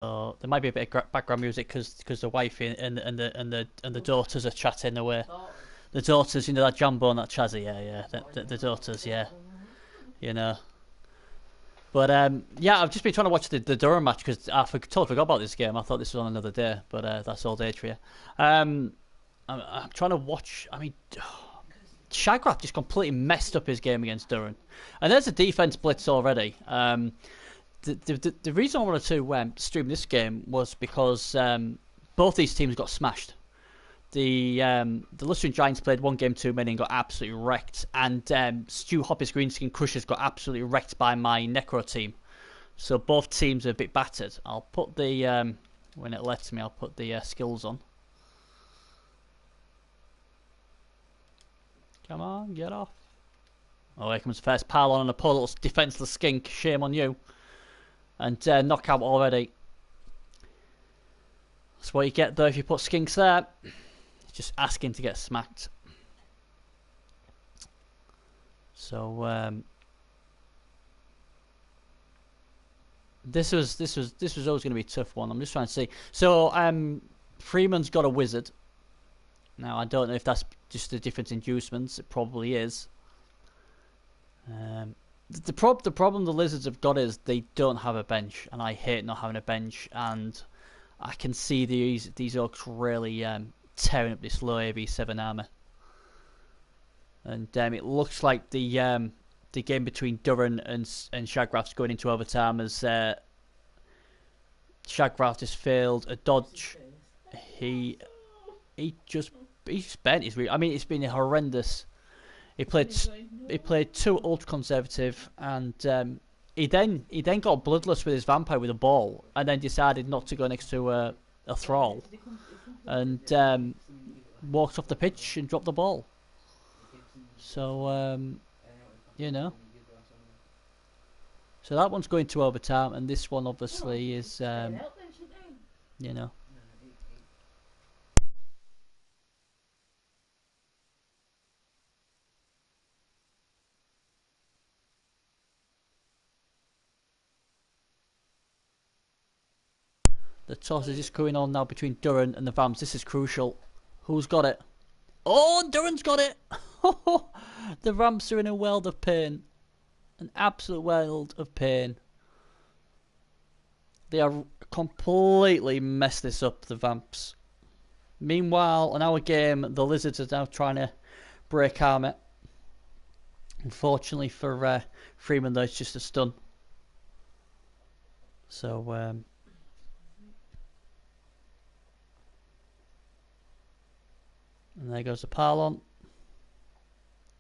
there might be a bit of background music because the wife and the daughters are chatting away. The daughters, you know, that Jumbo and that Chazzy, yeah. The daughters, yeah, you know. But yeah, I've just been trying to watch the Durham match because totally forgot about this game. I thought this was on another day, but that's all day for you. I'm trying to watch. I mean, Shagrath just completely messed up his game against Durham, and there's a defense blitz already. The reason I wanted to stream this game was because both these teams got smashed. The Lustrian Giants played one game too many and got absolutely wrecked, and Stu Hopper's Greenskin Crushers got absolutely wrecked by my Necro team. So both teams are a bit battered. I'll put the when it lets me, I'll put the skills on. Come on, get off. Oh, here comes the first pylon and a poor little defenseless skink. Shame on you. And knockout already. That's what you get though if you put skinks there. It's just asking to get smacked. So this was always going to be a tough one. I'm just trying to see. So Freeman's got a wizard. Now I don't know if that's just a difference in inducements. It probably is. The problem the Lizards have got is they don't have a bench, and I hate not having a bench. And I can see these orcs really tearing up this low AB7 armor. And it looks like the game between Duran and Shagrath's going into overtime as Shagrath just failed a dodge. He just bent his. I mean, it's been horrendous. He played too ultra conservative, and he then got bloodless with his vampire with a ball, and then decided not to go next to a thrall, and walked off the pitch and dropped the ball. So you know, so that one's going to overtime, and this one obviously is you know. The toss is just going on now between Duran and the Vamps. This is crucial. Who's got it? Oh, Duran's got it! The Vamps are in a world of pain. An absolute world of pain. They are completely messed this up, the Vamps. Meanwhile, in our game, the Lizards are now trying to break armor. Unfortunately for Freeman, though, it's just a stun. So, and there goes the pylon.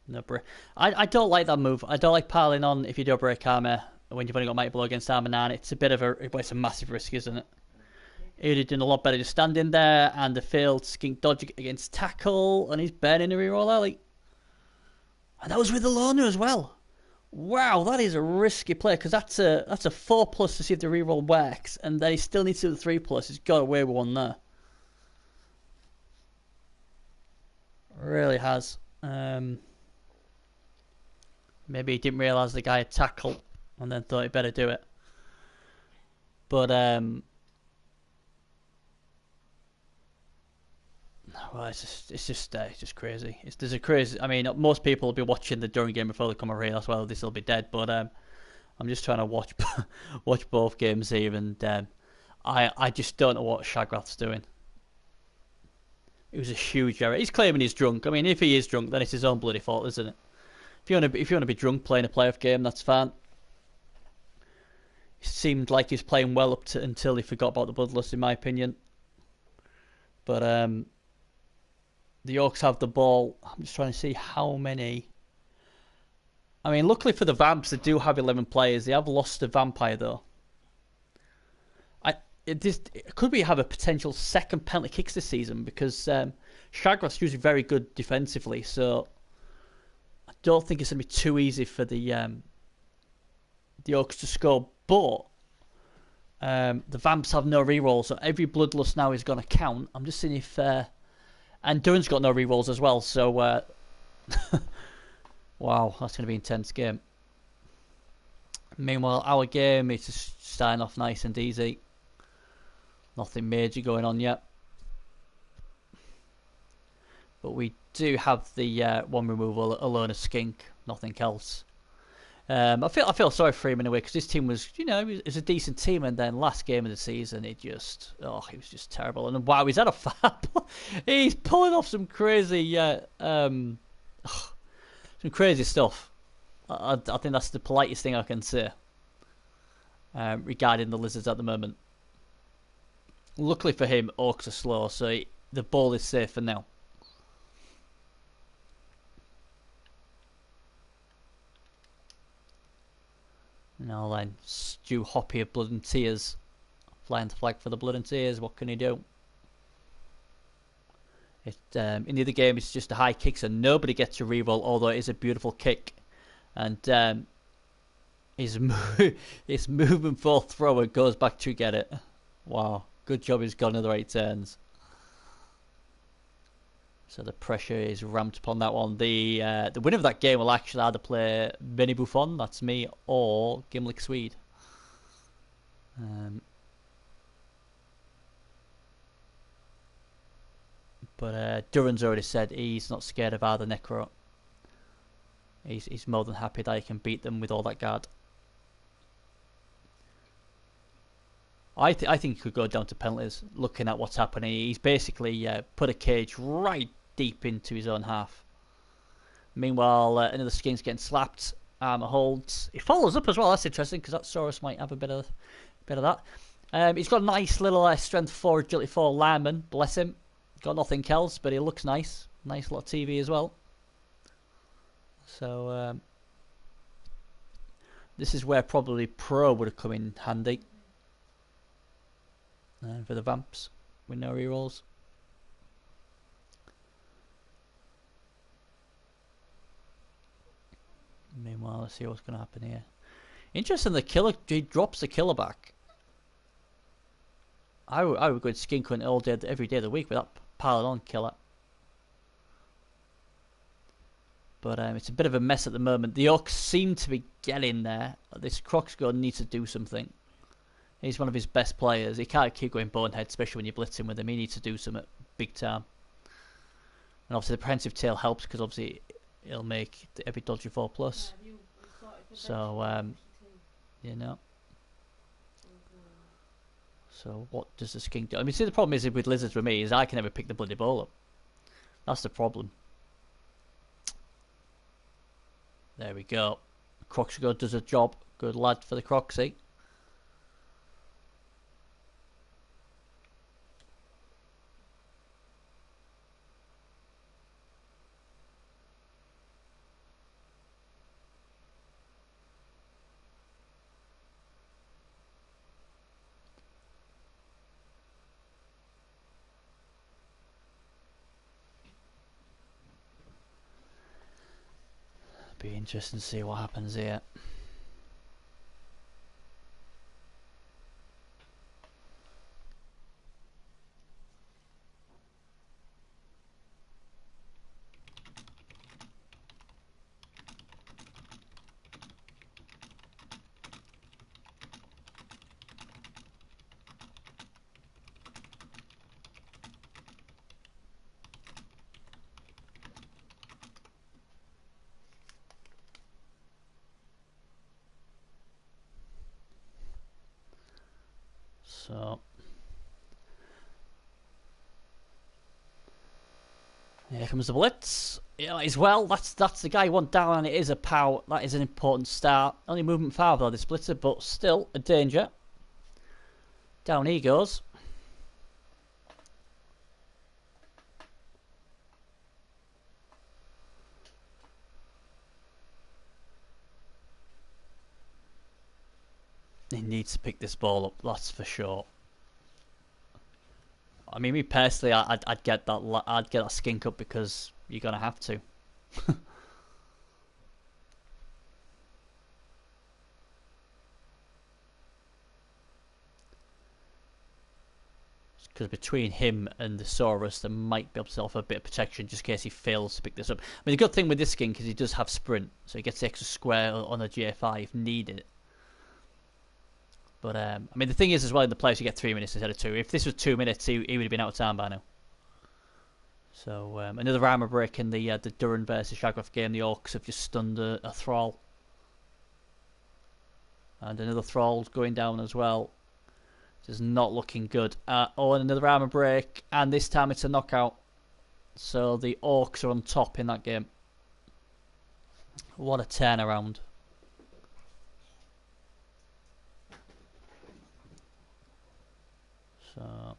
No break. I don't like that move. I don't like piling on if you do break armor when you've only got mighty blow against armor 9. It's a bit of it's a massive risk, isn't it? He'd have done a lot better just standing there, and the failed skink dodge against tackle, and he's burning a reroll early. And that was with the loner as well. Wow, that is a risky play because that's a 4+ to see if the reroll works, and then he still needs to do the 3+. He's got away with one there. Really has. Maybe he didn't realise the guy had tackle and then thought he'd better do it. But well, it's just crazy. There's a crazy. I mean, most people will be watching the Durham game before they come over here. That's why this will be dead. But I'm just trying to watch both games here, and I just don't know what Shagrath's doing. It was a huge error. He's claiming he's drunk. I mean, if he is drunk, then it's his own bloody fault, isn't it? If you want to be drunk playing a playoff game, that's fine. It seemed like he was playing well until he forgot about the bloodlust, in my opinion. But the Orcs have the ball. I'm just trying to see how many. I mean, luckily for the Vamps, they do have 11 players. They have lost a vampire though. Could we have a potential second penalty kicks this season? Because Shagrath's usually very good defensively, so I don't think it's going to be too easy for the Orcs to score. But the Vamps have no rerolls, so every bloodlust now is going to count. I'm just seeing if and Duran's got no rerolls as well. So wow, that's going to be an intense game. Meanwhile, our game is just starting off nice and easy. Nothing major going on yet. But we do have the one removal alone, a skink, nothing else. I feel sorry for him in a way because this team was, it was a decent team, and then last game of the season it was just terrible. And wow, he's had a fab. He's pulling off some crazy, some crazy stuff. I think that's the politest thing I can say regarding the Lizards at the moment. Luckily for him, Orcs are slow, so the ball is safe for now. Now then, Stu Hoppy of Blood and Tears. Flying the flag for the Blood and Tears, what can he do? In the other game, it's just a high kick, so nobody gets a reroll, although it is a beautiful kick. And his movement for thrower goes back to get it. Wow, good job he's gone in the right turns. So the pressure is ramped upon that one. The winner of that game will actually either play Benny Buffon, that's me, or Gimlick Swede. But Duran's already said he's not scared of either Necro. He's more than happy that he can beat them with all that guard. I think he could go down to penalties. Looking at what's happening, he's basically put a cage right deep into his own half. Meanwhile, another Skink's getting slapped. Armour holds. He follows up as well. That's interesting because that Saurus might have a bit of that. He's got a nice little strength 4, agility 4 lineman. Bless him. Got nothing else, but he looks nice. Nice little TV as well. So this is where probably Pro would have come in handy. For the Vamps with no rerolls. Meanwhile, let's see what's going to happen here. Interesting, the killer, he drops the killer back. I would go skink hunt all day, every day of the week with that piling on killer. But it's a bit of a mess at the moment. The Orcs seem to be getting there. This Crocsguard needs to do something. He's one of his best players. He can't keep going bonehead, especially when you're blitzing with him. He needs to do something big time. And obviously the Prehensive Tail helps because obviously it'll make every dodgy 4+. So, So what does the skink do? I mean, see, the problem is with lizards with me is I can never pick the bloody ball up. That's the problem. There we go. Crocsguard does a job. Good lad for the Croxy. Be interesting to see what happens here. So here comes the blitz. Yeah, as well. That's the guy you want down, and it is a power. That is an important start. Only movement 5 though, the splitter, but still a danger. Down he goes. He needs to pick this ball up, that's for sure. I mean, me personally, I'd get that skink up because you're gonna have to. Because between him and the Saurus, there might be able to offer a bit of protection just in case he fails to pick this up. I mean, the good thing with this skink is he does have sprint, so he gets the extra square on a GFI if needed. But I mean, the thing is as well in the place you get 3 minutes instead of 2. If this was 2 minutes, he would have been out of time by now. So another armor break in the Duran versus Shagroth game. The Orcs have just stunned a Thrall. And another Thrall's going down as well. Just not looking good. Oh, and another armor break. And this time it's a knockout. So the Orcs are on top in that game. What a turnaround. So...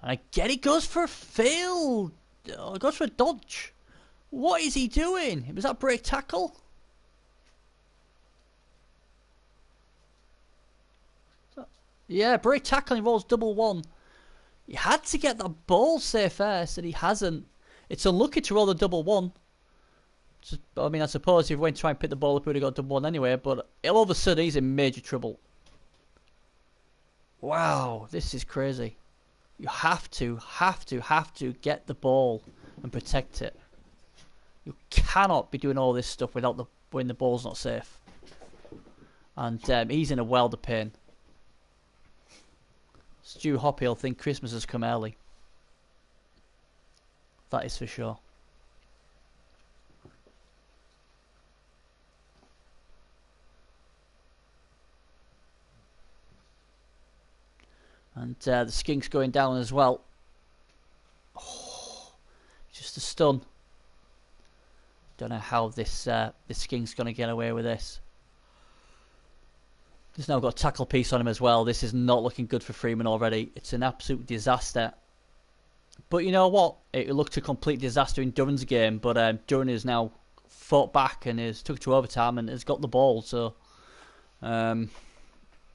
And I get it goes for a fail. Oh, it goes for a dodge. What is he doing? Was that break tackle? Yeah, break tackle involves double one. He had to get that ball safe first, and he hasn't. It's unlucky to roll the double one. I mean, I suppose if he went to try and pick the ball up, he would have got double one anyway, but all of a sudden he's in major trouble. Wow, this is crazy. You have to get the ball and protect it. You cannot be doing all this stuff when the ball's not safe. And he's in a world of pain. Stu Hoppy will think Christmas has come early. That is for sure. And the Skink's going down as well. Oh, just a stun. Don't know how this Skink's going to get away with this. He's now got a tackle piece on him as well. This is not looking good for Freeman already. It's an absolute disaster. But you know what? It looked a complete disaster in Duran's game. But Duran has now fought back and has took it to overtime and has got the ball. So, you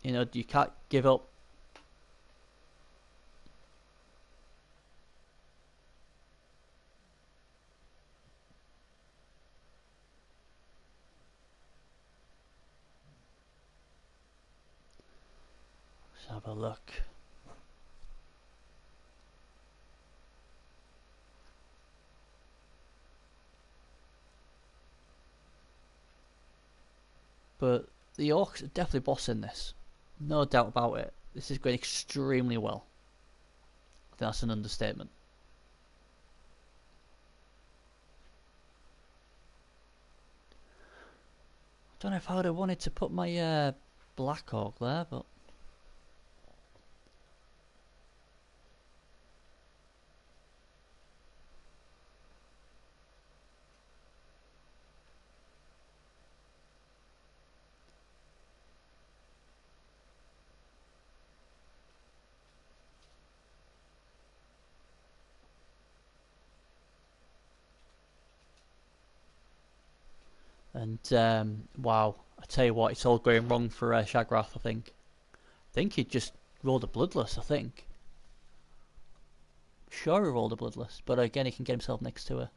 know, you can't give up. Have a look. But the Orcs are definitely bossing this. No doubt about it. This is going extremely well. I think that's an understatement. I don't know if I would have wanted to put my Black Orc there, but... And wow, I tell you what, it's all going wrong for Shagrath. I think he just rolled a bloodless. I think. Sure, he rolled a bloodless, but again, he can get himself next to her.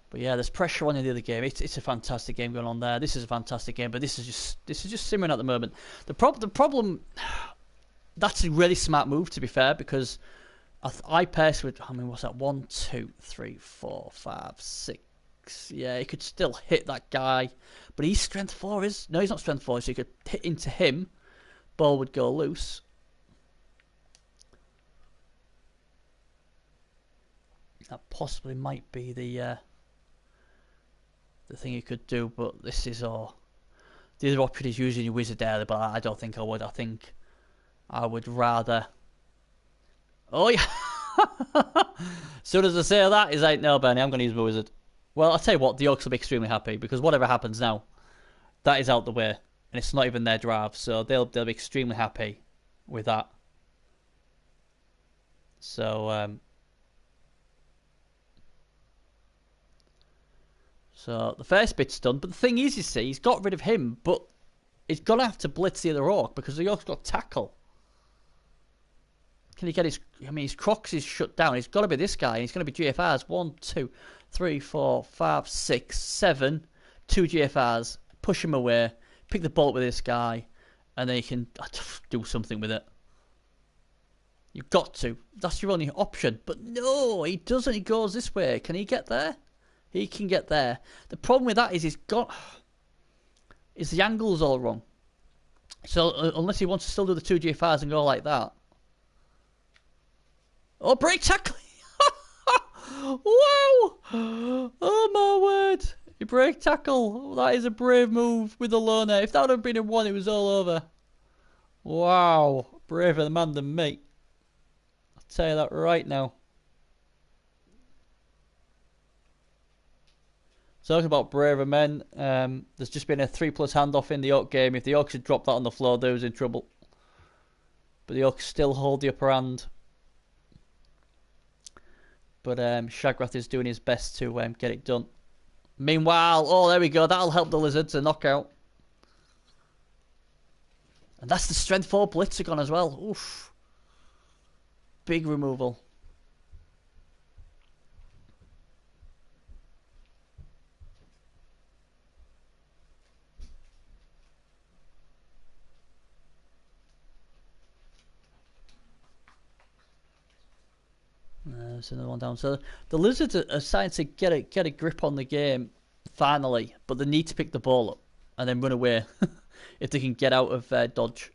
But yeah, there's pressure on in the other game. It's a fantastic game going on there. This is a fantastic game, but this is just simmering at the moment. The problem, that's a really smart move to be fair, because I personally, I mean, what's that? 1, 2, 3, 4, 5, 6. Yeah, he could still hit that guy, but he's strength 4. No, he's not strength 4, so he could hit into him. Ball would go loose. That possibly might be the thing you could do, but this is all. The other option is using your wizard there, but I don't think I would. I think I would rather. Oh yeah. As soon as I say that, he's like, no, Bernie, I'm going to use my wizard. Well, I'll tell you what, the Orcs will be extremely happy, because whatever happens now, that is out the way, and it's not even their drive, so they'll be extremely happy with that. So so the first bit's done, but the thing is, you see, he's got rid of him, but he's going to have to blitz the other Orc, because the Orc's got tackle. Can he get his... I mean, his Crocs is shut down. He's got to be this guy. And he's going to be GFRs. 1, 2, 3, 4, 5, 6, 7. 2 GFRs. Push him away. Pick the ball up with this guy. And then you can do something with it. You've got to. That's your only option. But no, he doesn't. He goes this way. Can he get there? He can get there. The problem with that is the angle's all wrong. So unless he wants to still do the 2GFRs and go like that. Oh, break tackle! Wow! Oh my word! He break tackle. That is a brave move with the loner. If that would have been a one, it was all over. Wow! Braver man than me. I'll tell you that right now. Talking about braver men, there's just been a 3+ handoff in the York game. If the Yorks had dropped that on the floor, they was in trouble. But the Yorks still hold the upper hand. But Shagrath is doing his best to get it done. Meanwhile, oh, there we go. That'll help the Lizards a knockout. And that's the strength 4 Blitzagon as well. Oof. Big removal. There's another one down. So the Lizards are starting to get a grip on the game finally, but they need to pick the ball up and then run away if they can get out of dodge.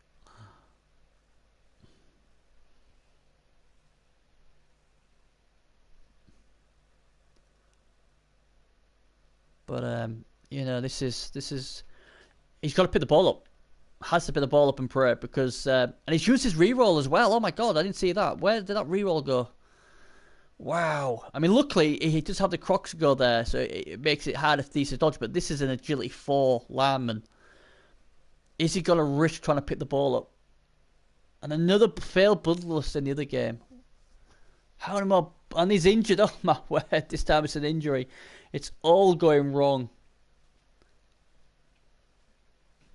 But you know, this is he's got to pick the ball up. Has to pick the ball up and pray because and he's used his reroll as well. Oh my god, I didn't see that. Where did that reroll go? Wow. I mean, luckily, he does have the Crocs go there, so it makes it harder for these to dodge, but this is an Agility 4 lineman. Is he going to risk trying to pick the ball up? And another failed Bloodlust in the other game. How many more? And he's injured. Oh my word, this time it's an injury. It's all going wrong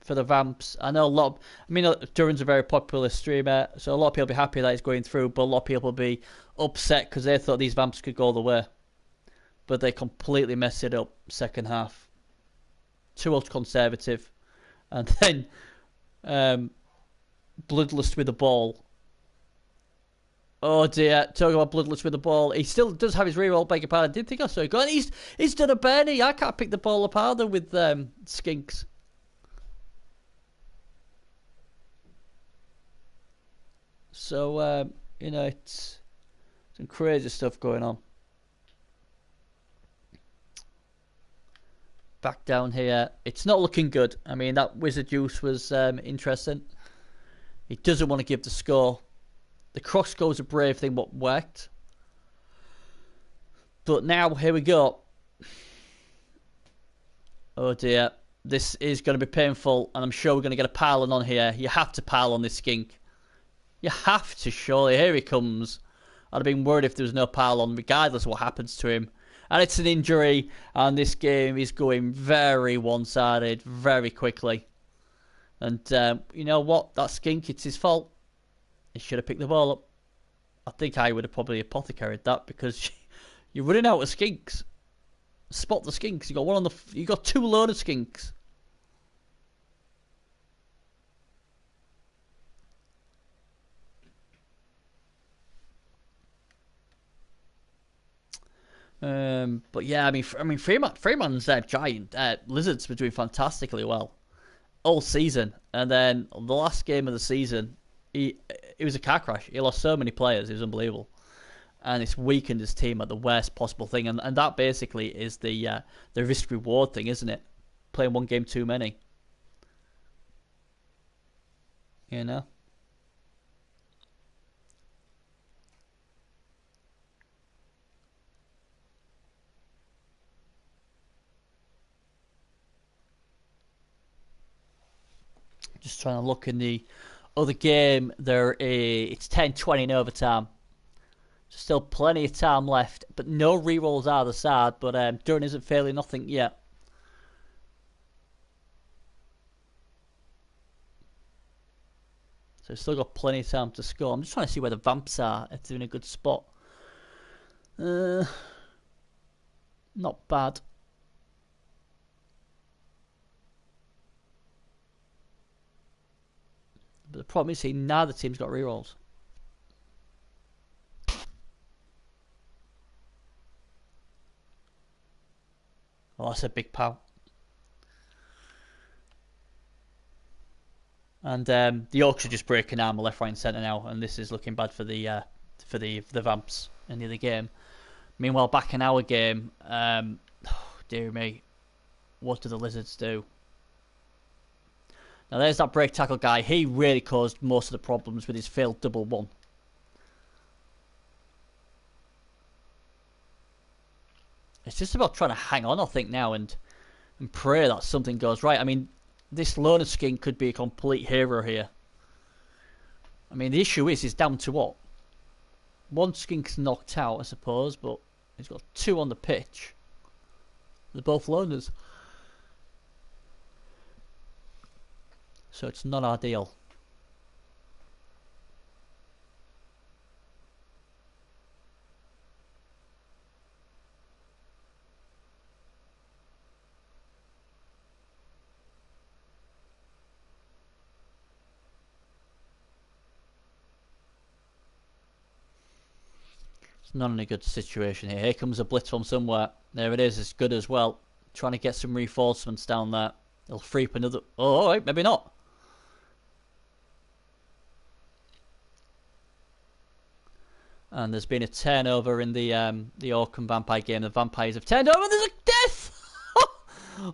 for the Vamps. I know a lot of, I mean, Duran's a very popular streamer, so a lot of people will be happy that he's going through, but a lot of people will be upset because they thought these Vamps could go the way. But they completely messed it up second half. Too ultra conservative. And then Bloodlust with the ball. Oh dear, talking about Bloodlust with the ball. He still does have his reroll, beg your pardon. I didn't think I saw it go. And he's done a Bernie. I can't pick the ball up either with Skinks. So, you know, it's some crazy stuff going on. Back down here. It's not looking good. I mean, that Wizard Juice was interesting. He doesn't want to give the score. The cross goes a brave thing, what worked. But now, here we go. Oh dear. This is going to be painful, and I'm sure we're going to get a pile on here. You have to pile on this skink. You have to, surely. Here he comes. I'd have been worried if there was no pile on, regardless of what happens to him. And it's an injury, and this game is going very one-sided, very quickly. And you know what? That skink, it's his fault. He should have picked the ball up. I think I would have probably apothecaried that because you're running out of skinks. Spot the skinks. You got two loaded skinks. But yeah, I mean, Freeman's giant. Lizards were doing fantastically well all season, and then the last game of the season, it was a car crash. He lost so many players; it was unbelievable, and it's weakened his team at the worst possible thing. And that basically is the risk reward thing, isn't it? Playing one game too many, you know. Just trying to look in the other game. It's 10-20 in overtime. Still plenty of time left, but no rerolls either side. But Durham isn't failing nothing yet. So still got plenty of time to score. I'm just trying to see where the Vamps are. If they're in a good spot. Not bad. But the problem is, neither team's got rerolls. Oh, that's a big pow. And the Orcs are just breaking armor left, right, and centre now, and this is looking bad for the Vamps in the other game. Meanwhile, back in our game, dear me, what do the Lizards do? Now there's that break tackle guy. He really caused most of the problems with his failed double one. It's just about trying to hang on, I think, now and pray that something goes right. I mean, this loner skin could be a complete hero here. I mean, the issue is he's down to what? One skink's knocked out, I suppose, but he's got two on the pitch. They're both loners. So it's not ideal. It's not in a good situation here. Here comes a blitz from somewhere. There it is. It's good as well. Trying to get some reinforcements down there. They'll free up another... Oh, alright, maybe not. And there's been a turnover in the Orc and Vampire game. The Vampires have turned over. There's a death!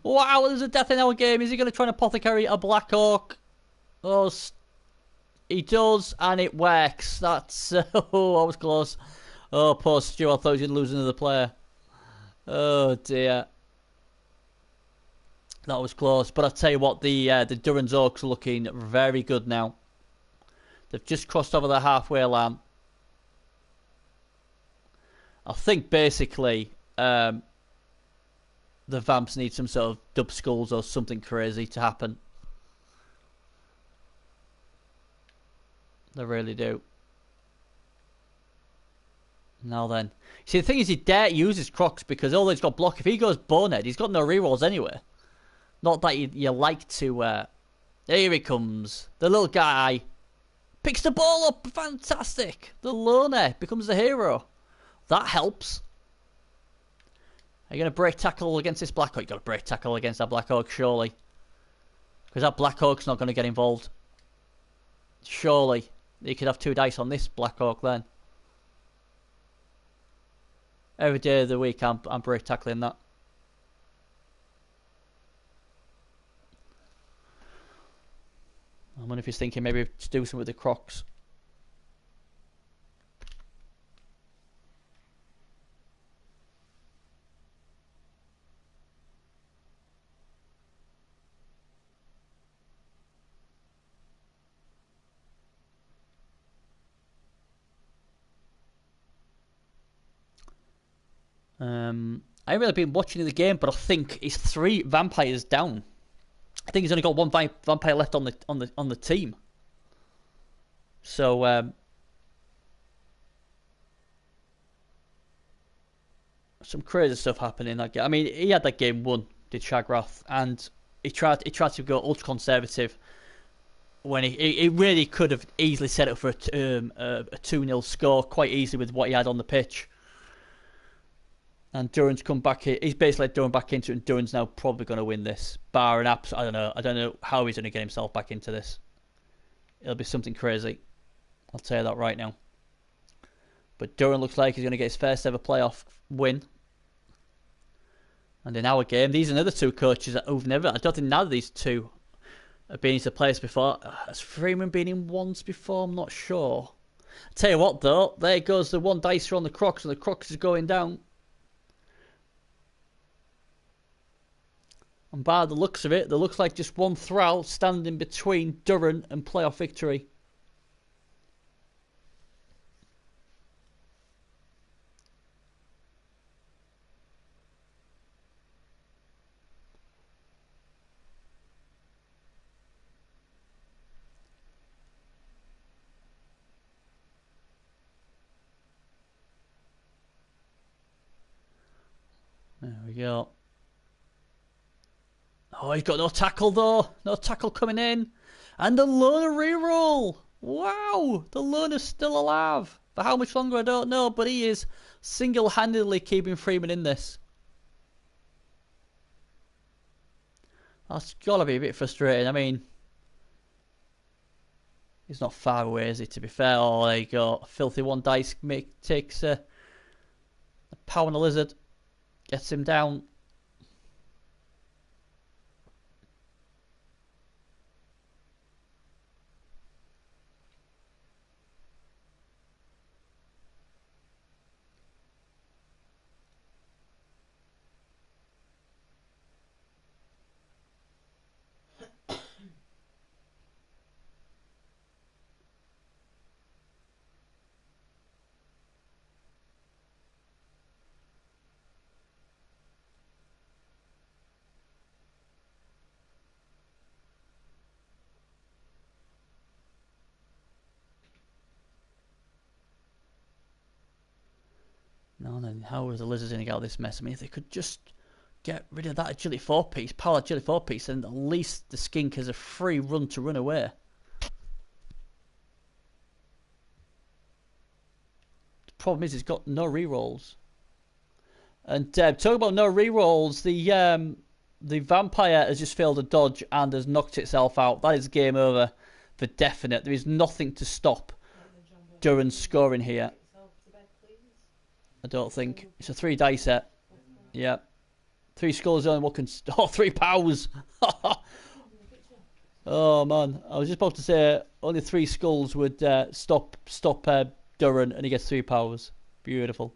Wow, there's a death in our game. Is he going to try and apothecary a Black Orc? Oh, he does, and it works. That's... Oh, I was close. Oh, poor Stu. I thought he was going to lose another player. Oh, dear. That was close. But I tell you what, the Durran's Orcs are looking very good now. They've just crossed over the halfway line. I think basically the Vamps need some sort of dub skulls or something crazy to happen. They really do. Now then. See, the thing is, he dare use his Crocs because although he's got block, if he goes bonehead, he's got no rerolls anyway. Not that you like to... Here he comes. The little guy picks the ball up. Fantastic. The loner becomes the hero. That helps. Are you going to break tackle against this Black Orc? You've got to break tackle against that Black Orc, surely. Because that Black Orc's not going to get involved. Surely. You could have 2 dice on this Black Orc then. Every day of the week I'm break tackling that. I wonder if he's thinking maybe to do something with the Crocs. I haven't really been watching the game, but I think he's 3 vampires down. I think he's only got 1 vampire left on the team. So some crazy stuff happening in that game. I mean, he had that game won, did Shagrath, and he tried to go ultra conservative when he really could have easily set up for a 2-0 score quite easily with what he had on the pitch. And Durran's come back here. He's basically let Durran back into it, and Durran's now probably going to win this. Bar an apps. I don't know. I don't know how he's going to get himself back into this. It'll be something crazy. I'll tell you that right now. But Durran looks like he's going to get his first ever playoff win. And in our game, these are another 2 coaches who've never... I don't think none of these 2 have been into players before. Has Freeman been in once before? I'm not sure. I'll tell you what, though. There goes the 1 dicer on the Crocs, and the Crocs is going down. And by the looks of it, there looks like just 1 Thrall standing between Durran and playoff victory. There we go. Oh, he's got no tackle though. No tackle coming in. And the loner reroll. Wow. The loner's still alive. For how much longer, I don't know. But he is single-handedly keeping Freeman in this. That's gotta be a bit frustrating. I mean, he's not far away, is he? To be fair, oh, there you go. Filthy one dice takes a power on the lizard, gets him down. No, then how is the lizards going to get out of this mess? I mean, if they could just get rid of that agility 4-piece, power agility 4-piece, and at least the skink has a free run to run away. The problem is he's got no rerolls. And talking about no rerolls, the vampire has just failed a dodge and has knocked itself out. That is game over for definite. There is nothing to stop Duran's scoring here. I don't think. It's a 3 dice set. Yeah. 3 skulls only. What can... Oh, 3 powers. Oh, man. I was just about to say only 3 skulls would stop Duran, and he gets 3 powers. Beautiful.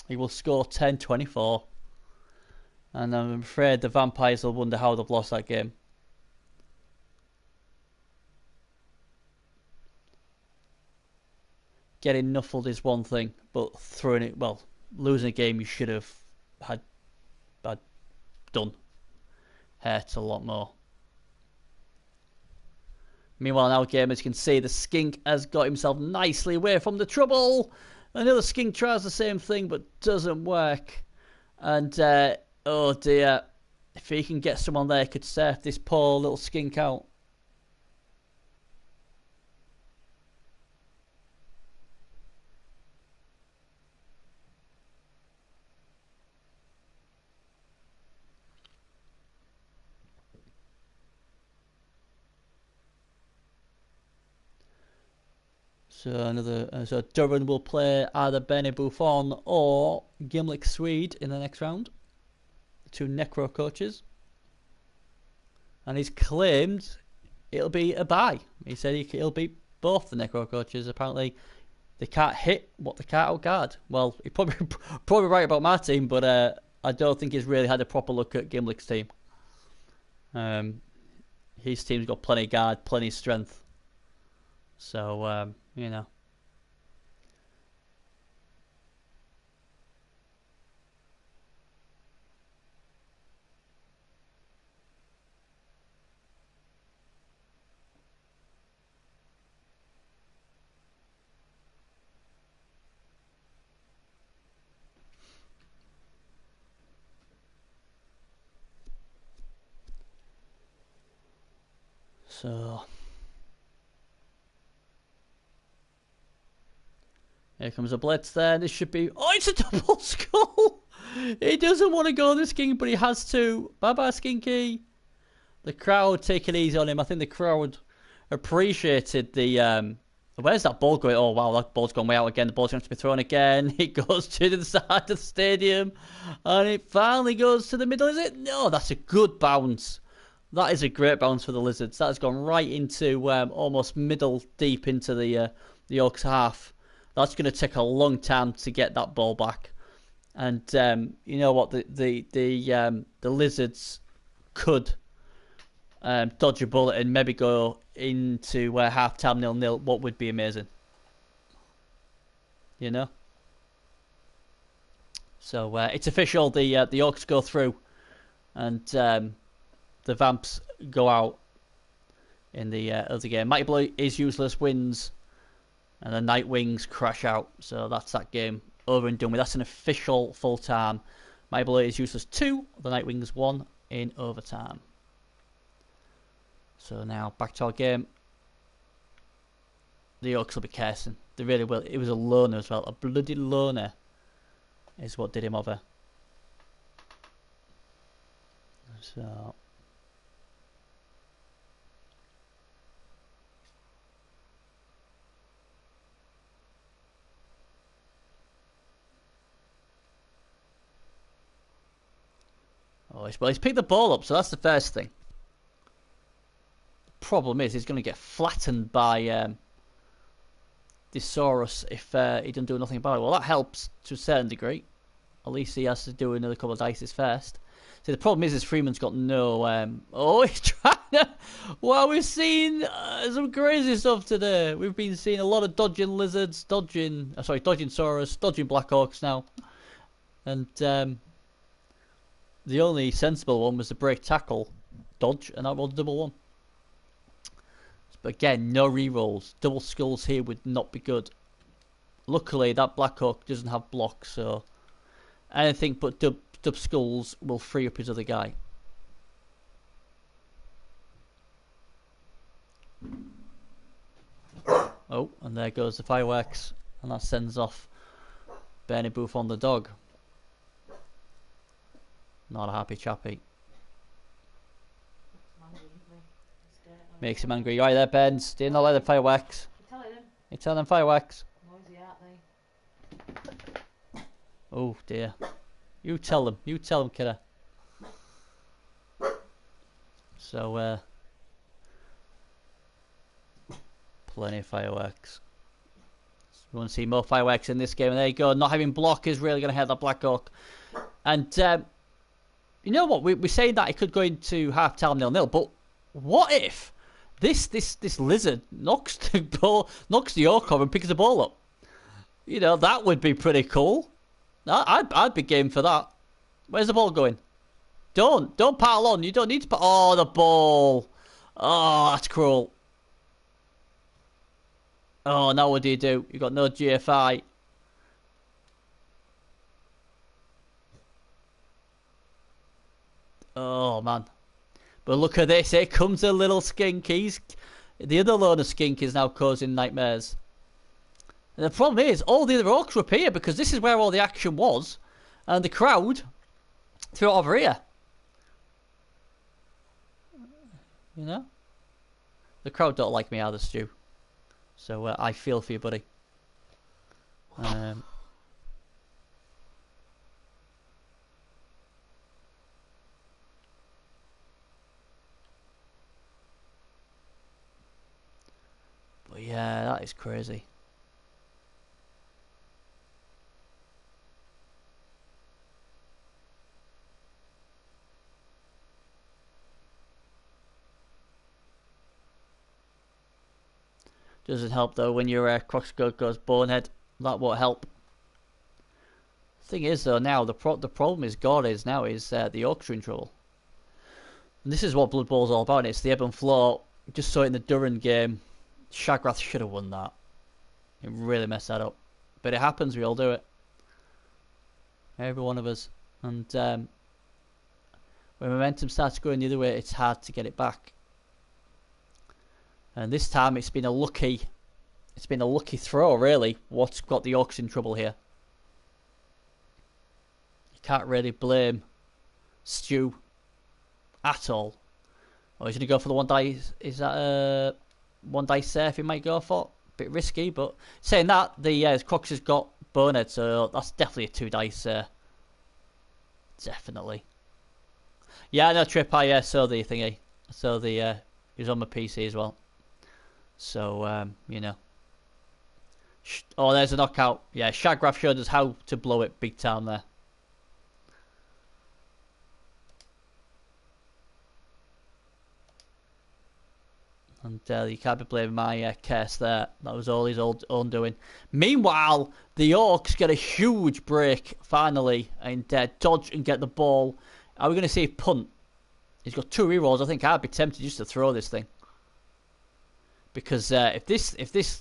He will score 10-24. And I'm afraid the vampires will wonder how they've lost that game. Getting knuffled is one thing, but throwing it, well, losing a game you should have had done hurts a lot more. Meanwhile, now gamers can see the skink has got himself nicely away from the trouble. Another skink tries the same thing but doesn't work. And, oh dear, if he can get someone there, could surf this poor little skink out. So Duran will play either Benny Buffon or Gimlick Swede in the next round. The 2 Necro coaches. And he's claimed it'll be a bye. He said he'll beat both the Necro coaches. Apparently they can't hit what they can't outguard. Well, he's probably right about my team, but I don't think he's really had a proper look at Gimlick's team. His team's got plenty of guard, plenty of strength. So, you know. So here comes a blitz there. This should be... Oh, it's a double skull! He doesn't want to go this king, but he has to. Bye-bye, Skinky. The crowd take it easy on him. I think the crowd appreciated the... Where's that ball going? Oh, wow, that ball's gone way out again. The ball's going to have to be thrown again. It goes to the side of the stadium. And it finally goes to the middle, is it? No, that's a good bounce. That is a great bounce for the Lizards. That has gone right into almost middle deep into the Oaks half. That's going to take a long time to get that ball back. And you know what? The Lizards could dodge a bullet and maybe go into half-time 0-0. What would be amazing. You know? So it's official. The Oaks go through. And... the Vamps go out in the other game. Mighty Blow is useless, wins, and the Nightwings crash out. So that's that game over and done with. That's an official full time. Mighty Blow is useless 2, the Nightwings 1 in overtime. So now back to our game. The Oaks will be cursing. They really will. It was a loner as well, a bloody loner. is what did him over. So. Oh, well, he's picked the ball up, so that's the first thing. The problem is he's going to get flattened by Thesaurus if he doesn't do nothing about it. Well, that helps to a certain degree. At least he has to do another couple of dices first. See, the problem is Freeman's got no... oh, he's trying to... Well, we've seen some crazy stuff today. We've been seeing a lot of dodging lizards, dodging Saurus, dodging Black Orcs now. And the only sensible one was the break tackle dodge, and that was double one. But again, no rerolls. Double skulls here would not be good. Luckily, that Black Orc doesn't have blocks, so anything but dub skulls will free up his other guy. Oh, and there goes the fireworks, and that sends off Bernie Booth on the dog. Not a happy chappy. Makes him angry. Right there, Benz. Do you not like the fireworks? You're telling them fireworks. Noisy, aren't they? Oh dear. You tell them. You tell them, kidder. So, plenty of fireworks. We want to see more fireworks in this game. And there you go. Not having block is really going to hurt that Black Orc. And, you know what? We're saying that it could go into half-time 0-0. But what if this lizard knocks the Orc over and picks the ball up? You know, that would be pretty cool. I'd be game for that. Where's the ball going? Don't pile on. You don't need to. Oh, the ball. Oh, that's cruel. Oh, now what do? You got no GFI. Oh man. But look at this. Here comes a little skink. The other loner skink is now causing nightmares. And the problem is, all the other orcs were up here because this is where all the action was. And the crowd threw it over here. You know? The crowd don't like me either, Stu. So I feel for you, buddy. But yeah, that is crazy. Doesn't help though when your crosscode goes bonehead. That won't help. Thing is though, now the problem is the Orcs are in trouble. And this is what Blood Bowl's all about. It's the ebb and flow. Just saw it in the Durran game. Shagrath should have won that. It really messed that up. But it happens. We all do it. Every one of us. And when momentum starts going the other way, it's hard to get it back. And this time it's been a lucky throw, really. What's got the Orcs in trouble here? You can't really blame Stu at all. Oh, he's going to go for the one dice. Is that one dice safe he might go for? Bit risky, but saying that, the Crocs has got bonehead, so that's definitely a 2 dice. Definitely. Yeah, no, Trip, I saw the thingy. I saw the, he was on my PC as well. So, you know. Oh, there's a knockout. Yeah, Shagrath showed us how to blow it big time there. And you can't be blaming my curse there. That was all his own doing. Meanwhile, the Orcs get a huge break, finally, and dodge and get the ball. Are we going to see a punt? He's got 2 rerolls. I think I'd be tempted just to throw this thing. Because if this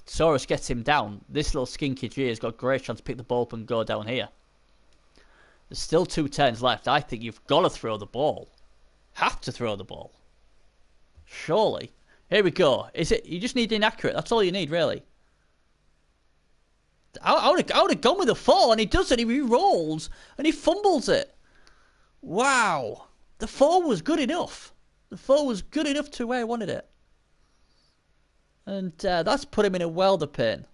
Saurus gets him down, this little skinkage here has got a great chance to pick the ball up and go down here. There's still 2 turns left. I think you've got to throw the ball. Have to throw the ball. Surely. Here we go. Is it? You just need inaccurate. That's all you need, really. I would have gone with a 4, and he does it. He re-rolls, and he fumbles it. Wow. The 4 was good enough. The 4 was good enough to where I wanted it. And that's put him in a world of pain.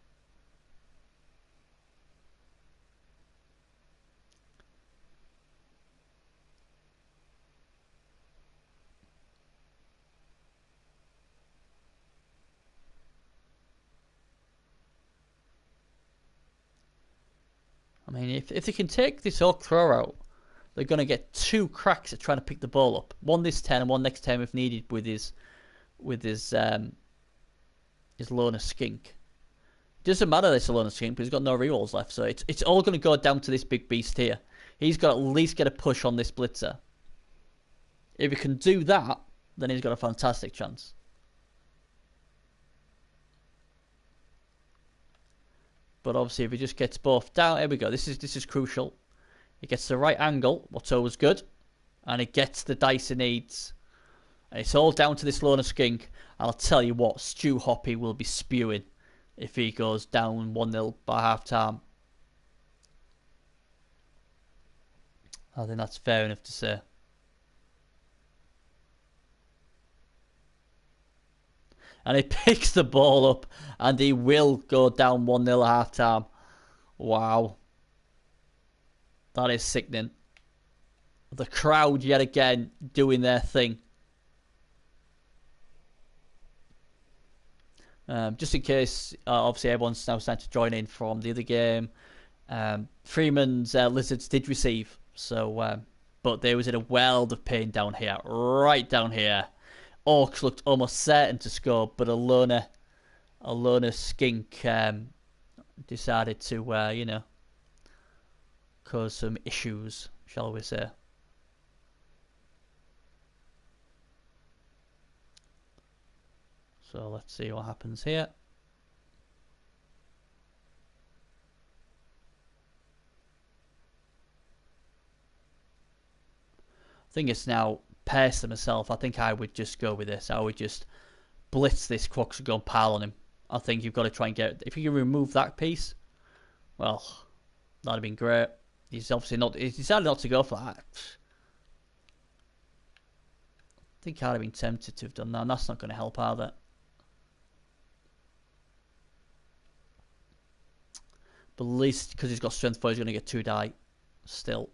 I mean, if they can take this Orc throw out, they're going to get 2 cracks at trying to pick the ball up. One this turn and one next turn if needed with his Loner Skink. Doesn't matter this Loner Skink because he's got no rerolls left, so it's all going to go down to this big beast here. He's got to at least get a push on this Blitzer. If he can do that, then he's got a fantastic chance. But obviously, if he just gets both down, here we go. This is crucial. He gets the right angle, what's always good, and he gets the dice he needs. And it's all down to this Loner Skink. And I'll tell you what, Stu Hoppy will be spewing if he goes down 1-0 by half time. I think that's fair enough to say. And he picks the ball up, and he will go down 1-0 at half time. Wow. That is sickening. The crowd yet again doing their thing. Just in case, obviously everyone's now starting to join in from the other game. Freeman's Lizards did receive, so but they was in a world of pain down here, right down here. Orcs looked almost certain to score, but a loner Skink decided to, cause some issues, shall we say. So let's see what happens here. I think it's now personally myself. I think I would just go with this. I would just blitz this Crocs and go and pile on him. I think you've got to try and get... If you can remove that piece, well, that'd have been great. He's obviously not... He's decided not to go for that. I think I'd have been tempted to have done that, and that's not going to help either. But at least because he's got strength 4, he's going to get 2 die. Still.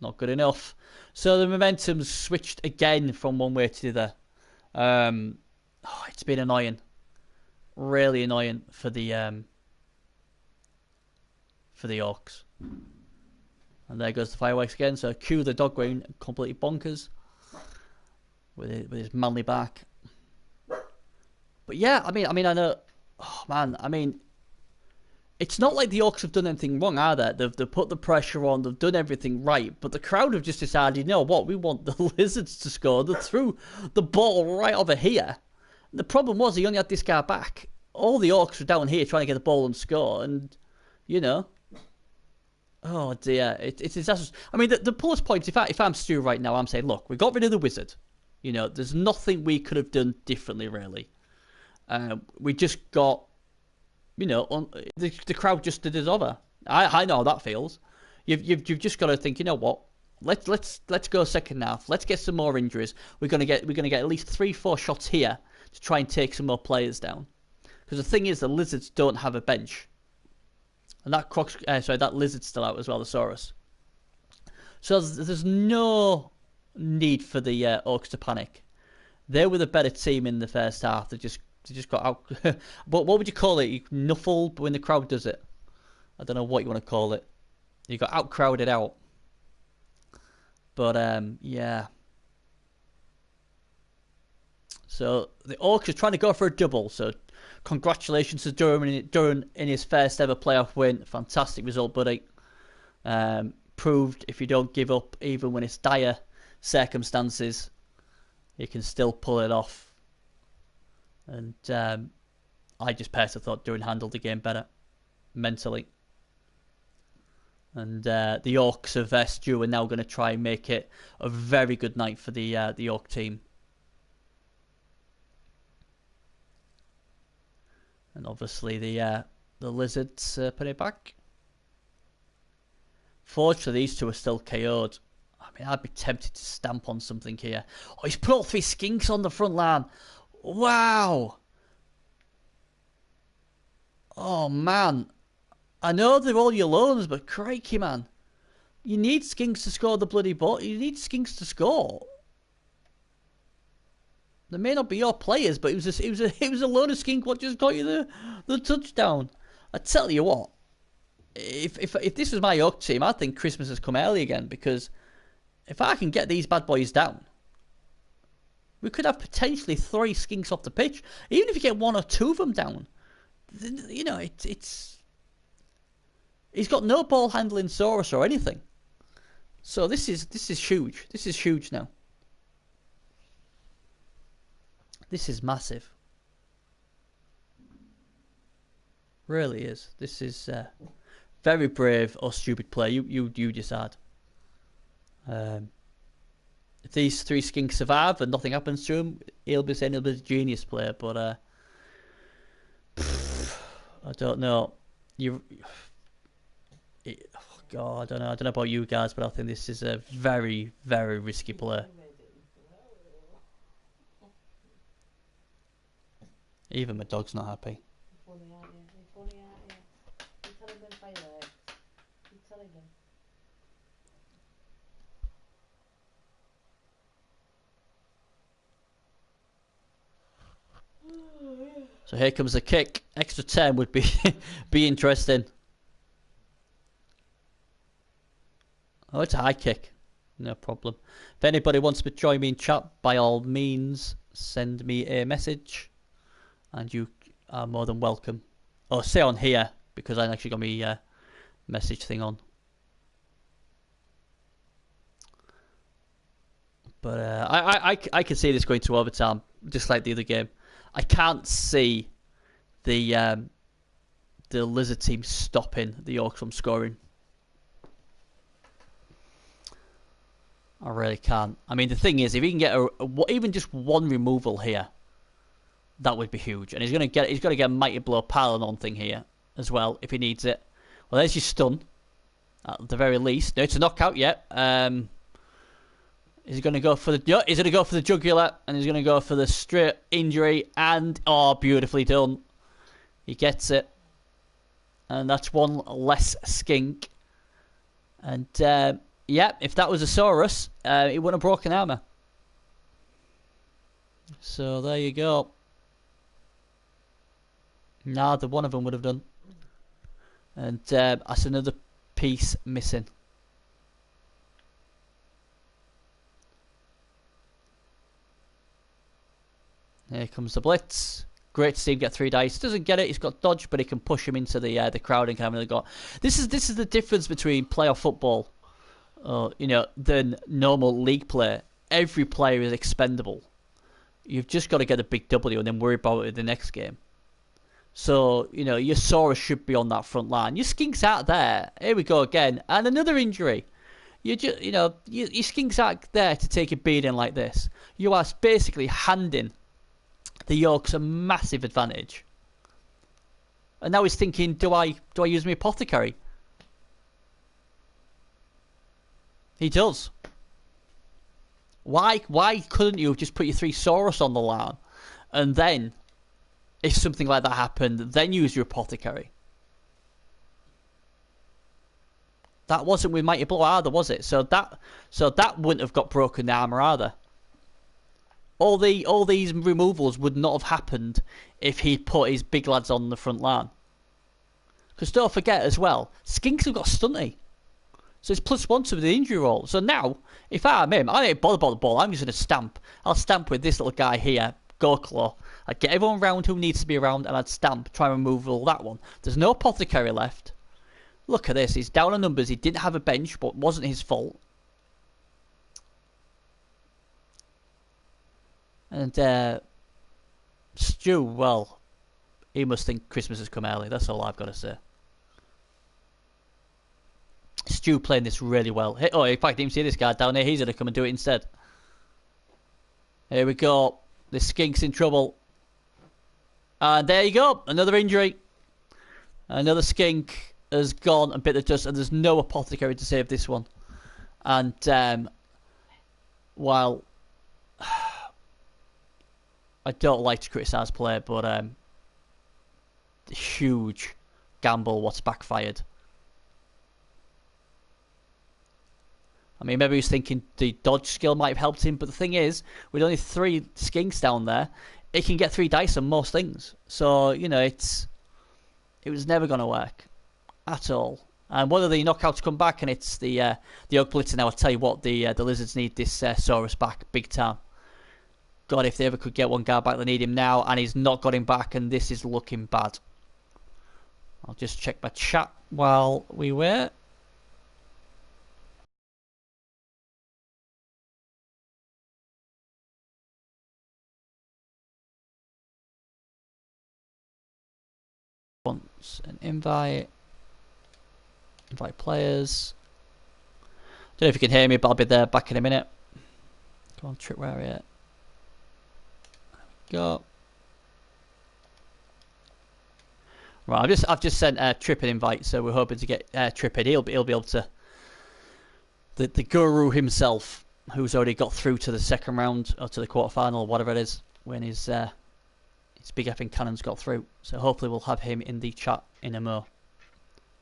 Not good enough. So the momentum's switched again from one way to the other. It's been annoying. Really annoying for the Orcs. And there goes the fireworks again. So Q the dog going completely bonkers with his manly back. But yeah, I mean I know. Oh man, I mean. It's not like the Orcs have done anything wrong, are they? They've put the pressure on, they've done everything right, but the crowd have just decided, you know what, we want the Lizards to score. They threw the ball right over here. The problem was he only had this guy back. All the Orcs were down here trying to get the ball and score, and, oh dear, it's disastrous. I mean, the plus points, if I'm Stu right now, I'm saying, look, we got rid of the Wizard. There's nothing we could have done differently, really. We just got... the crowd just did us over. I know how that feels. You've just got to think. You know what? Let's go second half. Let's get some more injuries. We're gonna get at least 3-4 shots here to try and take some more players down. Because the thing is, the Lizards don't have a bench, and that Lizard's still out as well, the Saurus. So there's no need for the Orcs to panic. They were the better team in the first half. They just got out. But what would you call it? You nuffle when the crowd does it. I don't know what you want to call it. You got out crowded out. But yeah. So the Orcs are trying to go for a double. So congratulations to Duran in his first ever playoff win. Fantastic result, buddy. Proved if you don't give up, even when it's dire circumstances, you can still pull it off. And I just personally thought Duran handled the game better mentally. And the Orcs of Stu are now going to try and make it a very good night for the Orc team. And obviously the The Lizards put it back. Fortunately, these two are still KO'd. I mean, I'd be tempted to stamp on something here. Oh, he's put all 3 skinks on the front line. Wow. Oh, man. I know they're all your loans, but crikey, man. You need skinks to score the bloody ball. You need skinks to score. They may not be your players, but it was a load of skink what just got you the touchdown. I tell you what, if this was my Oak team, I'd think Christmas has come early again, because if I can get these bad boys down, we could have potentially 3 skinks off the pitch. Even if you get 1 or 2 of them down, you know, it's he's got no ball handling Saurus or anything. So this is huge. This is huge now. This is massive. Really is. This is very brave or stupid play. You decide. If these 3 skinks survive and nothing happens to him, he'll be saying he'll be a genius player. But I don't know. God, I don't know about you guys, but I think this is a very, very risky play. Even my dog's not happy. You're funny, aren't you? You're funny, aren't you? You're telling them fireworks. You're telling them. So here comes the kick. Extra 10 would be interesting. Oh, it's a high kick. No problem. If anybody wants to join me in chat, by all means, send me a message. And you are more than welcome. Or stay on here, because I actually got my message thing on. But I can see this going to overtime, just like the other game. I can't see the Lizard team stopping the Orcs from scoring. I really can't. I mean, the thing is, if he can get even just 1 removal here, that would be huge. And he's got to get a Mighty Blow piling on thing here as well if he needs it. Well, there's your stun at the very least. No, it's a knockout yet. Is he going to go for the? Yeah, he's going to go for the jugular, and he's going to go for the straight injury. And beautifully done. He gets it, and that's 1 less skink. And yeah, if that was a Saurus, it wouldn't have broken armor. So there you go. Neither one of them would have done. And that's another piece missing. Here comes the blitz. Great to see him get 3 dice. Doesn't get it. He's got dodge, but he can push him into the crowd and kind of go. This is the difference between playoff football, than normal league play. Every player is expendable. You've just got to get a big W and then worry about it in the next game. So, your Saurus should be on that front line. Your Skink's out there. Here we go again. And another injury. Your Skink's out there to take a beating like this. You are basically handing the Yorks a massive advantage. And now he's thinking, do I use my Apothecary? He does. Why couldn't you have just put your 3 Saurus on the line and then, if something like that happened, then use your Apothecary? That wasn't with Mighty Blow either, was it? So that wouldn't have got broken armor either. All these removals would not have happened if he'd put his big lads on the front line. Because don't forget as well, Skinks have got stunty. So it's +1 to the injury roll. So now, if I'm him, I ain't bothered about the ball. I'm just going to stamp. I'll stamp with this little guy here, Gorklaw. I'd get everyone around who needs to be around, and I'd stamp, try and remove all that one. There's no Apothecary left. Look at this. He's down on numbers. He didn't have a bench, but it wasn't his fault. And Stu, well, he must think Christmas has come early. That's all I've got to say. Stu playing this really well. Oh, in fact, didn't see this guy down here. He's going to come and do it instead. Here we go. The Skink's in trouble. And there you go. Another injury. Another skink has gone and bit the dust, and there's no apothecary to save this one. And while I don't like to criticise play, but huge gamble what's backfired. I mean, maybe he was thinking the dodge skill might have helped him, but the thing is, with only 3 skinks down there, it can get 3 dice on most things. So, you know, it was never going to work at all. And whether the knockouts come back and it's the Oak Blitzer now, I'll tell you what, the Lizards need this Saurus back big time. God, if they ever could get one guard back, they need him now, and he's not got him back, and this is looking bad. I'll just check my chat while we wait. Once an invite players. Don't know if you can hear me, but I'll be there back in a minute. Come on, Trip, where are you? There we go. Right, I've just sent Trip an invite, so we're hoping to get Trip in. He'll be able to. The guru himself, who's already got through to the second round or to the quarterfinal or whatever it is, when his big effing cannons got through. So hopefully we'll have him in the chat in a mo.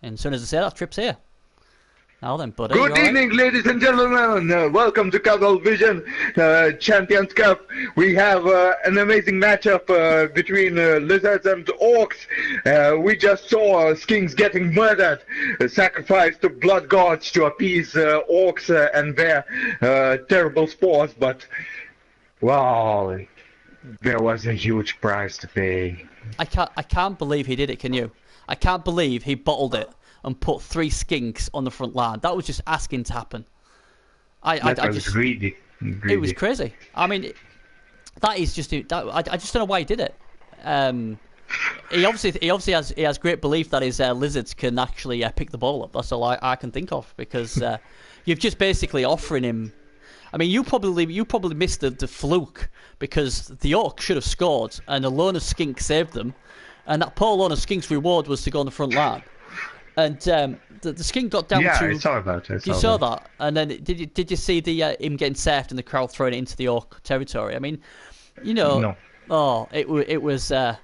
And as soon as I say that, Trip's here. Now then, buddy. Good evening, ladies and gentlemen. Welcome to Cowgirl Vision Champions Cup. We have an amazing matchup between lizards and orcs. We just saw skinks getting murdered, sacrificed to blood gods to appease orcs and their terrible spores. But, wow, there was a huge price to pay. I can't believe he did it. Can you? I can't believe he bottled it and put 3 skinks on the front line. That was just asking to happen. That was greedy. It was crazy. I mean, that is just. I just don't know why he did it. He obviously has great belief that his lizards can actually pick the ball up. That's all I can think of, because you've just basically offering him. I mean, you probably missed the fluke, because the orc should have scored and a lone of skink saved them, and that poor lone of skink's reward was to go on the front line. And the skink got down to. Yeah, I saw about it. You saw that, and then did you see the him getting saffed and the crowd throwing it into the orc territory? I mean, you know, no. Oh, it was the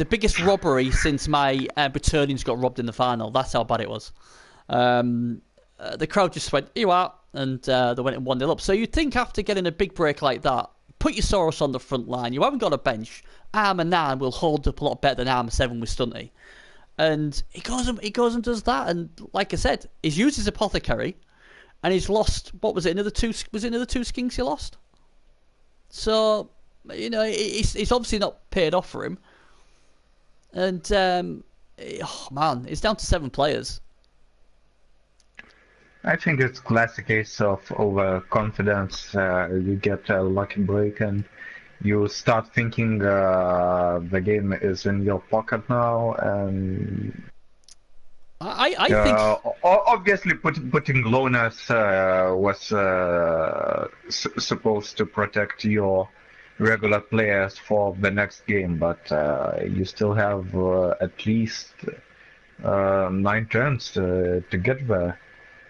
biggest robbery since my Bretonnians got robbed in the final. That's how bad it was. The crowd just went, "You are," and they went and 1-0 up. So you'd think after getting a big break like that, put your Saurus on the front line. You haven't got a bench. Armour 9 will hold up a lot better than Armour 7 with Stunty. And he goes and does that. And like I said, he's used his apothecary, and he's lost. What was it? Another 2? Was it another 2 skinks he lost? So you know, it's obviously not paid off for him. And oh man, it's down to 7 players. I think it's classic case of overconfidence. You get a lucky break and you start thinking the game is in your pocket now. And I think obviously putting loners was supposed to protect your regular players for the next game, but you still have at least 9 turns to get there.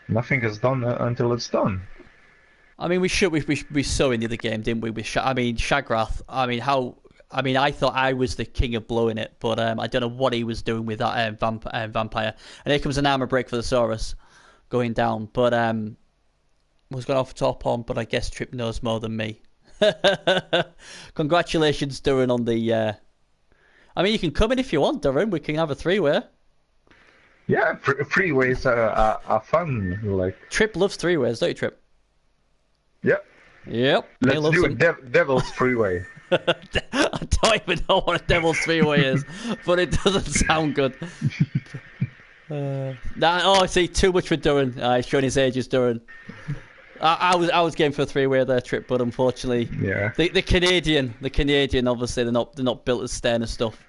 Nothing is done until it's done. I mean, we saw in the other game, didn't we? With Shagrath. I thought I was the king of blowing it, but I don't know what he was doing with that vampire. And here comes an armor break for the Saurus going down. But was going off top on, but I guess Trip knows more than me. Congratulations, Duran, on the. I mean, you can come in if you want, Duran. We can have a 3-way. Yeah, freeways are fun. Like Trip loves 3-ways, don't you, Trip? Yep. Yep. Let's do it. Devil's freeway. I don't even know what a devil's 3-way is, but it doesn't sound good. See, too much for Duran. He's showing his age as Duran. I was going for a 3-way there, Trip, but unfortunately, yeah. The Canadian, obviously they're not built as stern and stuff.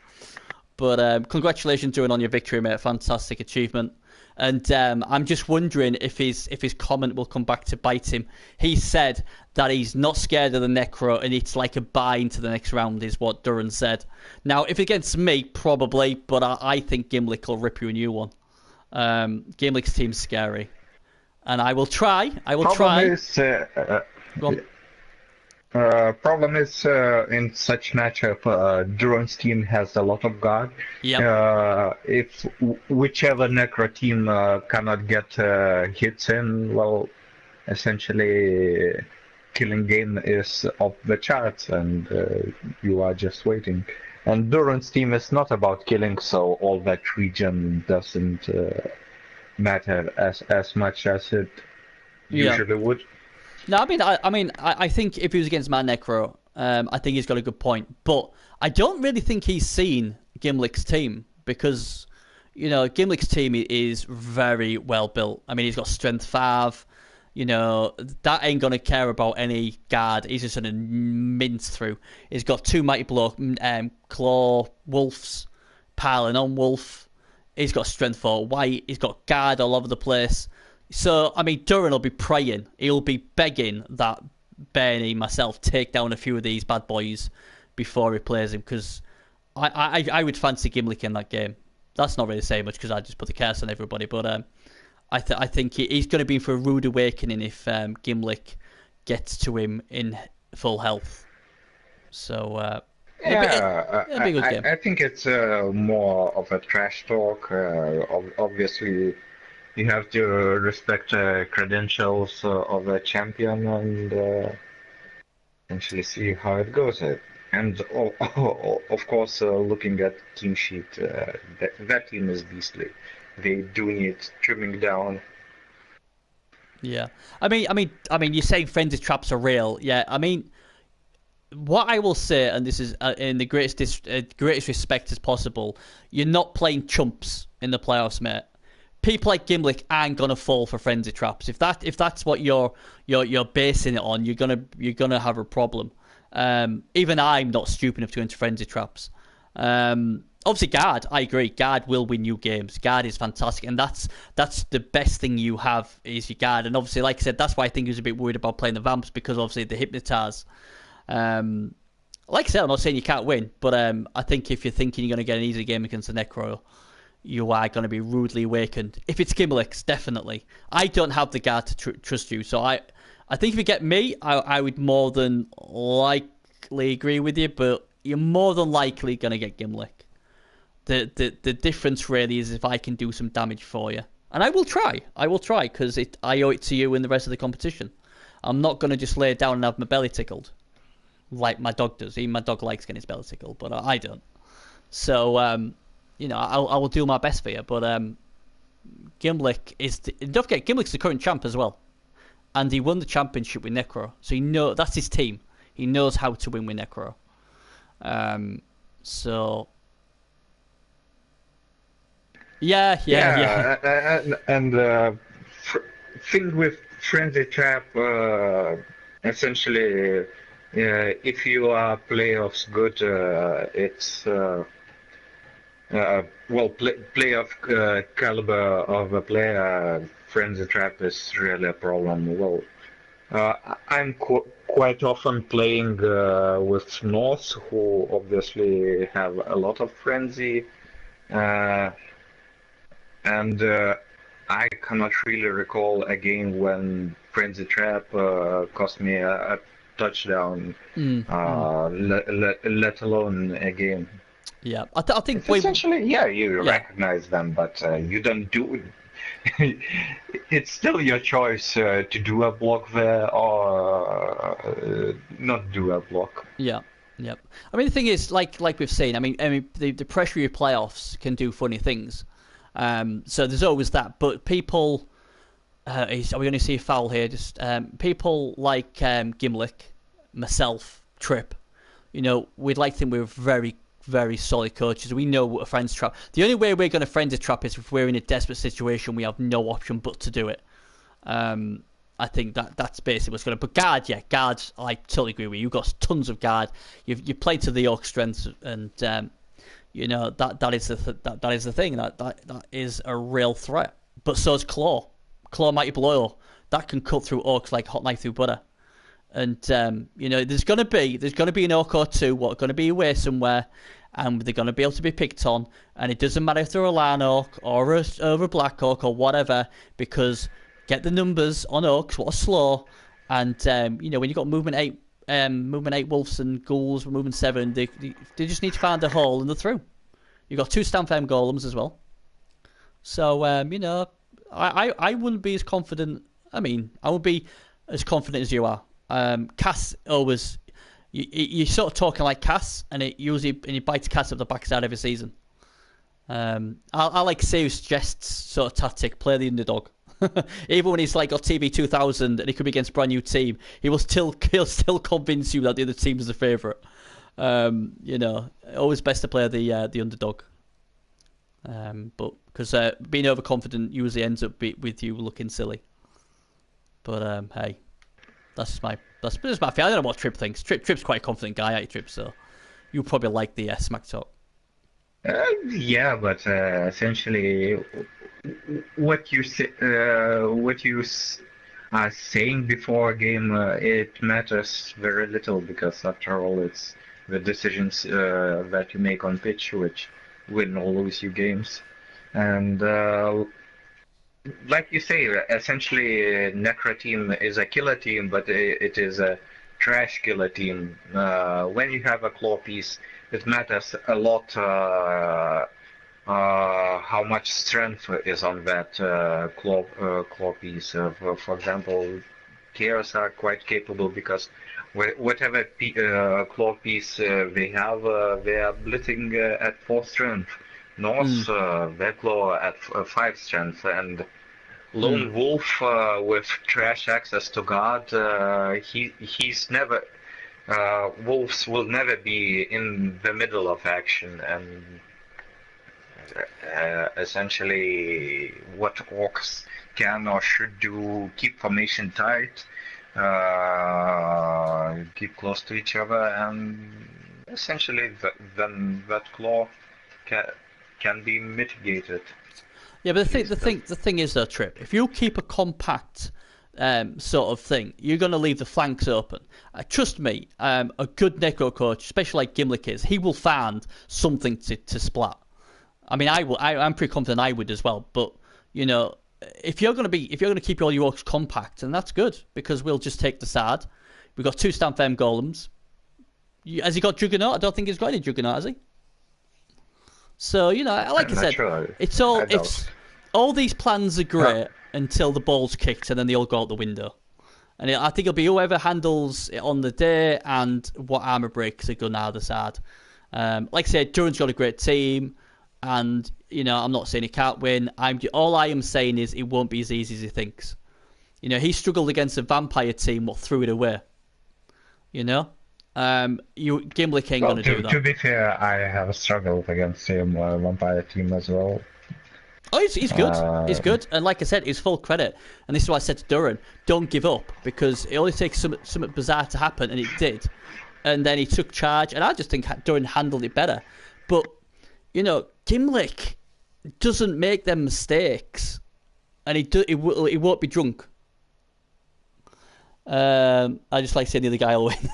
But congratulations, Duran, on your victory, mate. Fantastic achievement. And I'm just wondering if his comment will come back to bite him. He said that he's not scared of the Necro, and it's like a bye into the next round, is what Duran said. Now, if against me, probably, but I think Gimlick will rip you a new one. Gimlick's team's scary, and I will try. Problem is, Go on. problem is in such matchup, Duran's team has a lot of guard. Yep. If whichever Necro team cannot get hits in, well, essentially killing game is off the charts, and you are just waiting. And Duran's team is not about killing, so all that region doesn't matter as much as it usually would. No, I think if he was against my Necro, I think he's got a good point. But I don't really think he's seen Gimlick's team because, Gimlick's team is very well built. I mean, he's got strength 5. That ain't going to care about any guard. He's just going to mince through. He's got 2 Mighty Blow, Claw, Wolves, piling on Wolf. He's got strength 4 White. He's got guard all over the place. So, I mean, Duran will be praying. He'll be begging that Bernie, myself, take down a few of these bad boys before he plays him, because I would fancy Gimlick in that game. That's not really saying much because I just put the curse on everybody, but I think he's going to be in for a rude awakening if Gimlick gets to him in full health. So, it'll be a good game. I think it's more of a trash talk. Obviously, you have to respect credentials of a champion and essentially see how it goes. And of course, looking at team sheet, that team is beastly. They do need trimming down. Yeah, I mean, you're saying frenzy traps are real. Yeah, I mean, what I will say, and this is in the greatest respect as possible, you're not playing chumps in the playoffs, mate. People like Gimlick aren't gonna fall for frenzy traps. If that's what you're basing it on, you're gonna have a problem. Even I'm not stupid enough to go into frenzy traps. Obviously, guard. I agree. Guard will win you games. Guard is fantastic, and that's the best thing you have is your guard. And obviously, like I said, that's why I think he was a bit worried about playing the vamps, because obviously the hypnotize. Like I said, I'm not saying you can't win, but I think if you're thinking you're going to get an easy game against the Necro, you are going to be rudely awakened. If it's Gimlick's, definitely. I don't have the guard to trust you, so I think if you get me, I would more than likely agree with you, but you're more than likely going to get Gimlick. The difference really is if I can do some damage for you. And I will try, because I owe it to you and the rest of the competition. I'm not going to just lay down and have my belly tickled, like my dog does. Even my dog likes getting his belly tickled, but I don't. So, I will do my best for you. But Gimlick don't forget, Gimlick's the current champ as well. And he won the championship with Necro. So that's his team. He knows how to win with Necro. So... Yeah. And thing with frenzy trap, essentially, if you are playoffs good, it's playoff caliber of a player. Frenzy trap is really a problem. Well, I'm quite often playing with North, who obviously have a lot of frenzy. And I cannot really recall a game when Frenzy Trap cost me a touchdown, let alone a game. Yeah, I think essentially, you recognize them, but you don't do. It's still your choice to do a block there or not do a block. Yeah. Yep. I mean, the thing is, like we've seen. I mean, the pressure of your playoffs can do funny things. So there's always that. But people, are we going to see a foul here? Just people like Gimlick, myself, Trip. We'd like to think we're very, very solid coaches. We know what a frenzy trap. The only way we're going to frenzy trap is if we're in a desperate situation. We have no option but to do it. I think that's basically what's going to. But guard, I totally agree with you. You've got tons of guard. You played to the York strengths, and that is the thing. That is a real threat. but so's Claw. Claw Mighty Blow. That can cut through orcs like hot knife through butter. And there's gonna be an orc or two what are gonna be away somewhere, and they're gonna be able to be picked on. And it doesn't matter if they're a land orc or a black orc or whatever, because get the numbers on orcs what are slow, and when you've got movement 8 wolves and ghouls, movement 7, they just need to find a hole and they're through. You've got 2 Stampfem golems as well. So I wouldn't be as confident. I mean, I would be as confident as you are. Cass always, you're sort of talking like Cass, and he bites Cass up the backside every season. I like Serious Jest's sort of tactic, play the underdog. Even when he's like got TV 2000 and he could be against a brand new team, he'll still convince you that the other team is the favourite. Always best to play the underdog. But because being overconfident usually ends up with you looking silly. But hey, that's my feeling. I don't know what Trip thinks. Trip's quite a confident guy, ain't you, Trip? So you probably like the smack talk. Yeah, but essentially, what you are saying before a game, it matters very little, because after all, it's the decisions that you make on pitch which win or lose you games. And like you say, essentially, Necro team is a killer team, but it is a trash killer team. When you have a claw piece, it matters a lot how much strength is on that claw piece. For example, Chaos are quite capable, because whatever claw piece they have, they are blitzing at 4 strength. North, their claw at 5 strength, and Lone Wolf with trash access to guard, he's never. Wolves will never be in the middle of action, and essentially what orcs can or should do: keep formation tight, keep close to each other, and essentially then that claw can be mitigated. Yeah, but the thing is though, Trip, if you keep a compact sort of thing, you're going to leave the flanks open. Trust me, a good Necro coach, especially like Gimlick is, he will find something to splat. I mean, I'm pretty confident I would as well. But if you're going to keep all your orcs compact, and that's good, because we'll just take the SAD. We've got 2 Stampfem golems. Has he got Juggernaut? I don't think he's got any Juggernaut, has he? So like I said, sure. it's all these plans are great until the ball's kicked, and then they all go out the window. And I think it'll be whoever handles it on the day and what armor breaks are going out of the side. Like I said, Duran's got a great team, and I'm not saying he can't win. All I am saying is it won't be as easy as he thinks. He struggled against a vampire team, what threw it away. Gimlick ain't gonna do that. To be fair, I have struggled against him vampire team as well. Oh, he's good. He's good, and like I said, he's full credit. And this is why I said to Duran, don't give up, because it only takes something bizarre to happen, and it did. And then he took charge, and I just think Duran handled it better. But Gimlick doesn't make them mistakes, and he won't be drunk. I just like saying the other guy will win.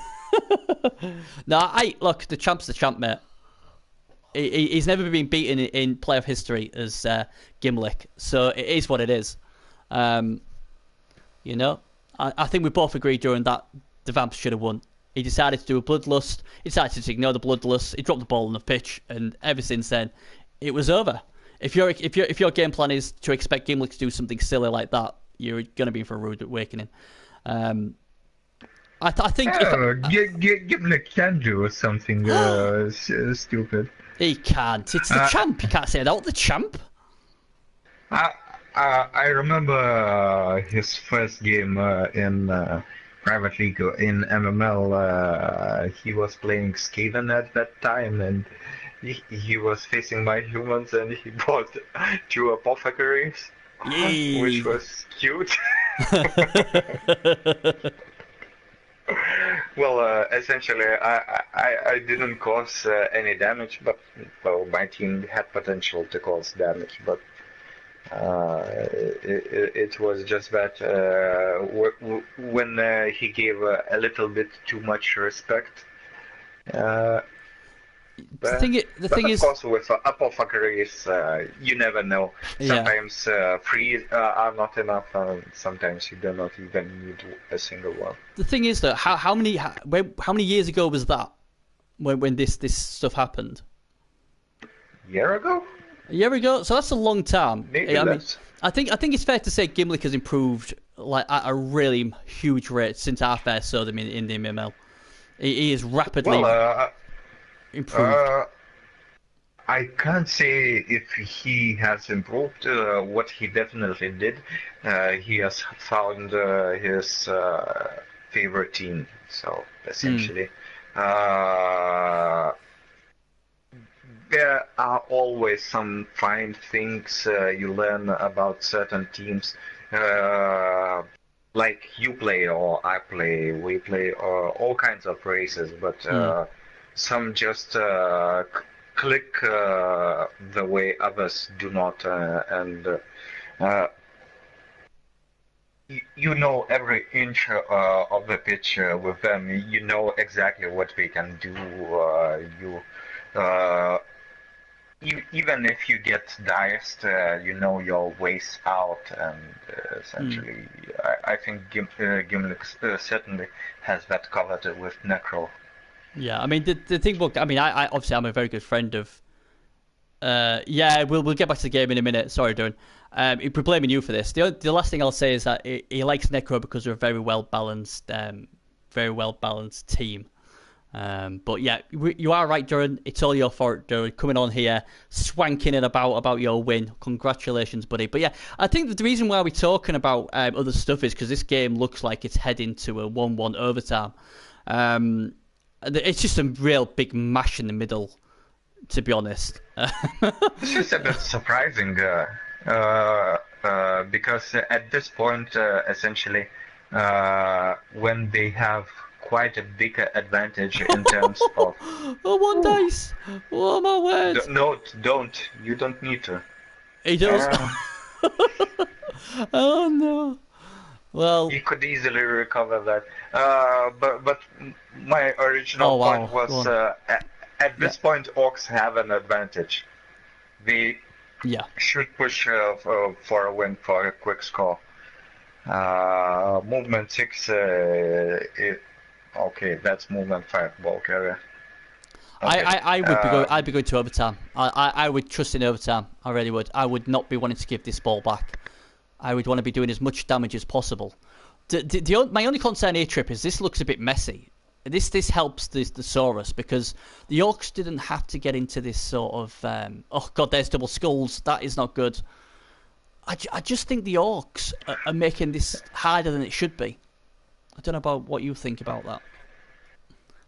No, look, the champ's the champ, mate. He's never been beaten in playoff history as Gimlick, so it is what it is. I think we both agreed during that the Vamps should have won. He decided to do a bloodlust. He decided to ignore the bloodlust. He dropped the ball on the pitch, and ever since then, it was over. If your game plan is to expect Gimlick to do something silly like that, you're going to be in for a rude awakening. I think Gimlick can do something stupid. He can't. It's the champ. You can't say that. The champ. I remember his first game in private league in MML. He was playing Skaven at that time, and he was facing my humans, and he bought 2 apothecaries, which was cute. Well, essentially, I didn't cause any damage, but my team had potential to cause damage. But It was just that when he gave a little bit too much respect. Uh, The thing, the but thing of is, course, with apothecaries, you never know. yeah. Sometimes three are not enough, and sometimes you do not even need a single one. The thing is, though, how many years ago was that when this stuff happened? Year ago? A year ago, so that's a long time. Maybe I mean, less. I think it's fair to say Gimlick has improved like at a really huge rate since I first saw them in the MML. He is rapidly Well, improved. I can't say if he has improved. What he definitely did, he has found his favorite team. So essentially, uh, there are always some fine things you learn about certain teams. Like you play or I play, we play all kinds of races, but some just click the way others do not, and you know every inch of the pitch with them. You know exactly what they can do. Uh, Even if you get diced, you know your ways out, and essentially, I think Gimlick certainly has that covered with Necro. Yeah, I mean the thing. Look, I mean, I obviously I'm a very good friend of. Yeah, we'll get back to the game in a minute. Sorry, Darren. We're blaming you for this. The last thing I'll say is that he likes Necro because they're a very well balanced team. But yeah, you are right, Duran. It's all your fault, Duran. Coming on here, swanking it about your win. Congratulations, buddy. But yeah, I think that the reason why we're talking about other stuff is because this game looks like it's heading to a 1-1 overtime. It's just a real big mash in the middle, to be honest. This is a bit surprising because at this point, essentially, when they have quite a big advantage in terms of. Oh, one dice! Oh my word! No, don't. You don't need to. He does. Oh no. Well, you could easily recover that. But my original point was at this point, Orcs have an advantage. They should push for a win, for a quick score. Movement 6, okay, that's movement 5, ball carrier. Okay. I'd be going to overtime. I would trust in overtime. I really would. I would not be wanting to give this ball back. I would want to be doing as much damage as possible. My only concern here, Trip, is this looks a bit messy. This helps the Saurus because the Orcs didn't have to get into this sort of oh god, there's double skulls. That is not good. I just think the Orcs are making this harder than it should be. I don't know about what you think about that.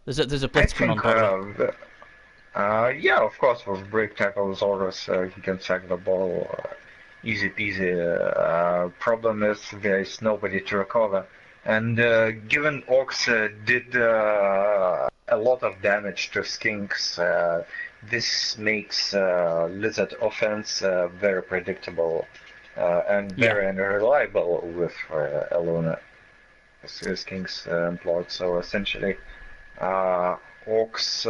There's a blitz coming on. Yeah, of course, with break tackle Saurus, he can sack the ball. Easy peasy. Problem is there is nobody to recover. And given Orcs did a lot of damage to Skinks, this makes Lizard offense very predictable and very unreliable with Alona. Skinks employed. So essentially, Orcs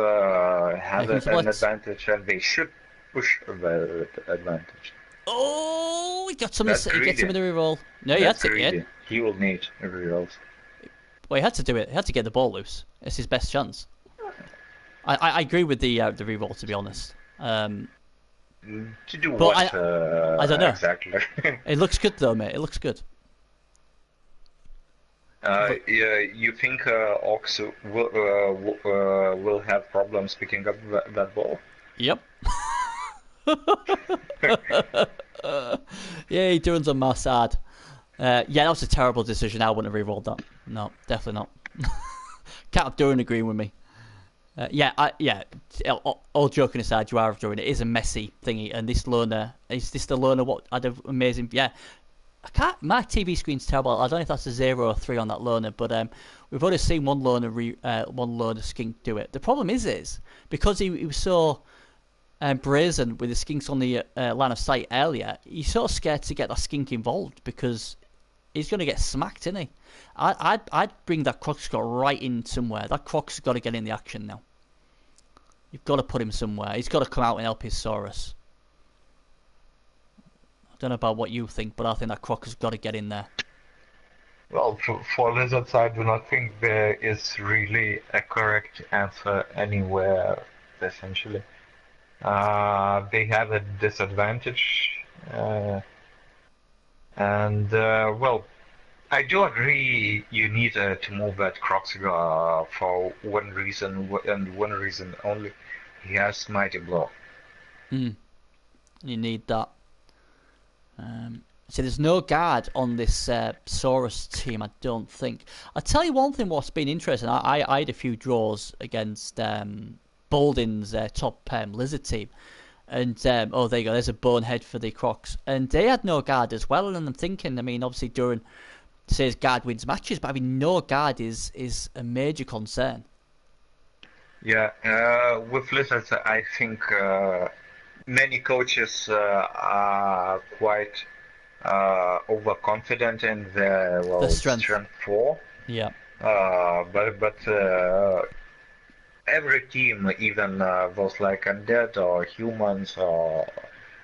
have an advantage, and they should push the advantage. Oh, he got some. He gets him in the reroll. No, he had to. Yeah. He will need a reroll. Well, he had to do it. He had to get the ball loose. It's his best chance. I agree with the reroll, to be honest. To do what? I don't know exactly. It looks good though, mate. It looks good. Yeah, you think Orcs will have problems picking up that ball? Yep. Yay, Duran's on my side. Yeah, that was a terrible decision. I wouldn't have re-rolled that. No, definitely not. Can't have Duran agreeing with me. All joking aside, you are Duran. It is a messy thingy, and this loner is this the loner? What had an amazing? Yeah, I can't. My TV screen's terrible. I don't know if that's a 0 or 3 on that loner, but we've already seen one loner skink do it. The problem is because he was so Brazen with the skinks on the line of sight earlier, he's sort of scared to get that skink involved because he's going to get smacked, isn't he? I'd bring that Crocscott right in somewhere. That Croc's got to get in the action now. You've got to put him somewhere. He's got to come out and help his Saurus. I don't know about what you think, but I think that Croc has got to get in there. Well, for lizards, I do not think there is really a correct answer anywhere, essentially. They have a disadvantage, and well, I do agree you need to move that Croxiga for one reason and one reason only. He has Mighty Blow. You need that. So there's no guard on this Saurus team, I don't think. I'll tell you one thing what's been interesting. I had a few draws against Bolden's top lizard team. And, oh, there you go, there's a bonehead for the Crocs. And they had no guard as well, and I'm thinking, I mean, obviously Duran says guard wins matches, but I mean, no guard is a major concern. Yeah, with lizards, I think many coaches are quite overconfident in their The strength 4. Yeah. But every team, even those like undead or humans or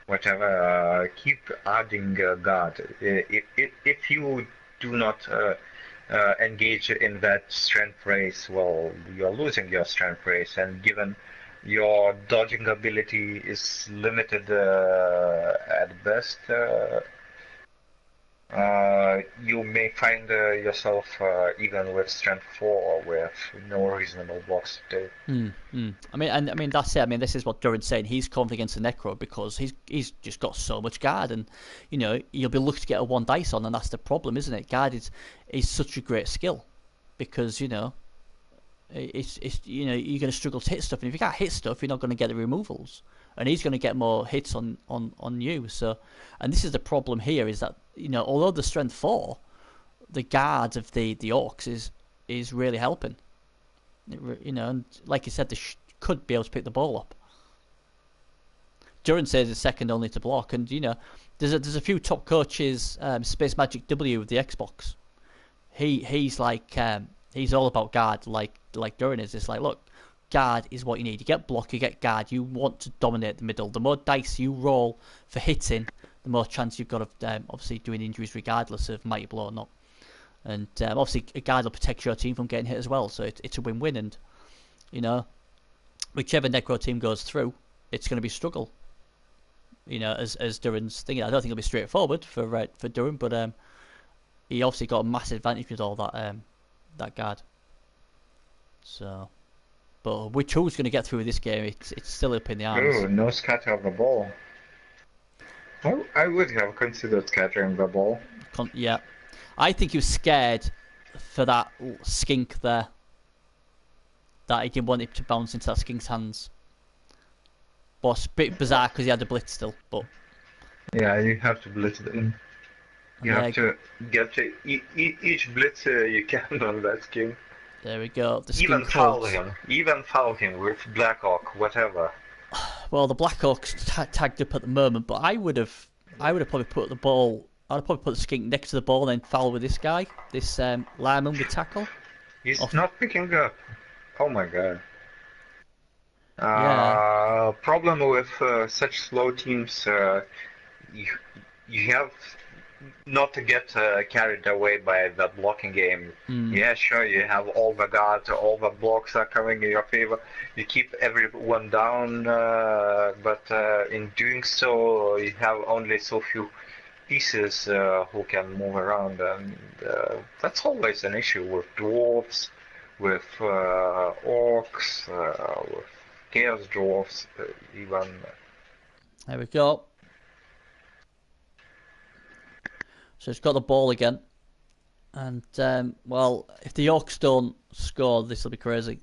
whatever, keep adding guard. If you do not engage in that strength race, well, you're losing your strength race, and given your dodging ability is limited at best, you may find yourself even with strength 4 with no reasonable blocks to do. I mean that's it. I mean, this is what Duran's saying. He's confident against the Necro because he's just got so much guard, and you know you'll be lucky to get a 1 dice on, and that's the problem, isn't it? Guard is such a great skill because you know it's you know you're going to struggle to hit stuff, and if you can't hit stuff, you're not going to get the removals, and he's going to get more hits on you. So, and this is the problem here, is that you know although the strength 4, the guard of the orcs is really helping. You know, and like you said, they could be able to pick the ball up. Duran says it's second only to block, and you know, there's a few top coaches. Space Magic W with the Xbox. He's like he's all about guard, like Duran is. It's like, look, guard is what you need. You get block, you get guard. You want to dominate the middle. The more dice you roll for hitting, the more chance you've got of obviously doing injuries, regardless of mighty blow or not. And obviously, a guard will protect your team from getting hit as well. So it's a win-win. And you know, whichever Necro team goes through, it's going to be struggle. You know, as Duran's thinking, I don't think it'll be straightforward for Duran, but he obviously got a massive advantage with all that guard. So, but who's going to get through this game? It's still up in the arms. Oh, no scatter of the ball. I would have considered scattering the ball. Yeah, I think he was scared for that skink there. That he didn't want it to bounce into that skink's hands. But it's a bit bizarre because he had the blitz still. But yeah, you have to blitz it in. You have to get to each blitz you can on that skink. There we go. The even foul him with Black Hawk, whatever. Well, the Black Hawk's tagged up at the moment, but I would have probably put the ball. I'd probably put the skink next to the ball and then foul with this guy, this lineman with tackle. He's not picking up. Oh my god. Yeah. Problem with such slow teams, you have not to get carried away by that blocking game. Yeah, sure, you have all the guards, all the blocks are coming in your favor. You keep everyone down, but in doing so, you have only so few pieces who can move around, and that's always an issue with dwarves, with orcs, with chaos dwarves, even. There we go. So it's got the ball again, and well, if the Orcs don't score, this will be crazy.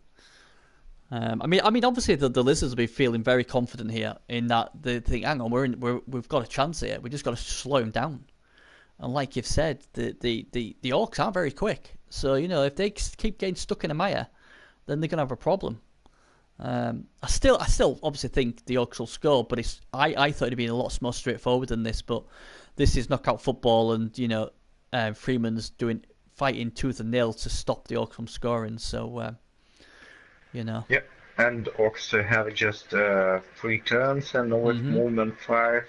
I mean, obviously the Lizards will be feeling very confident here in that they think, hang on, we've got a chance here. We just got to slow him down. And like you've said, the Orcs aren't very quick, so you know if they keep getting stuck in a mire, then they're gonna have a problem. I still obviously think the Oaks will score, but I thought it'd been a lot more straightforward than this. But this is knockout football, and Freeman's fighting tooth and nail to stop the Oaks from scoring. So Yep. And Oaks have just 3 turns, and with movement 5,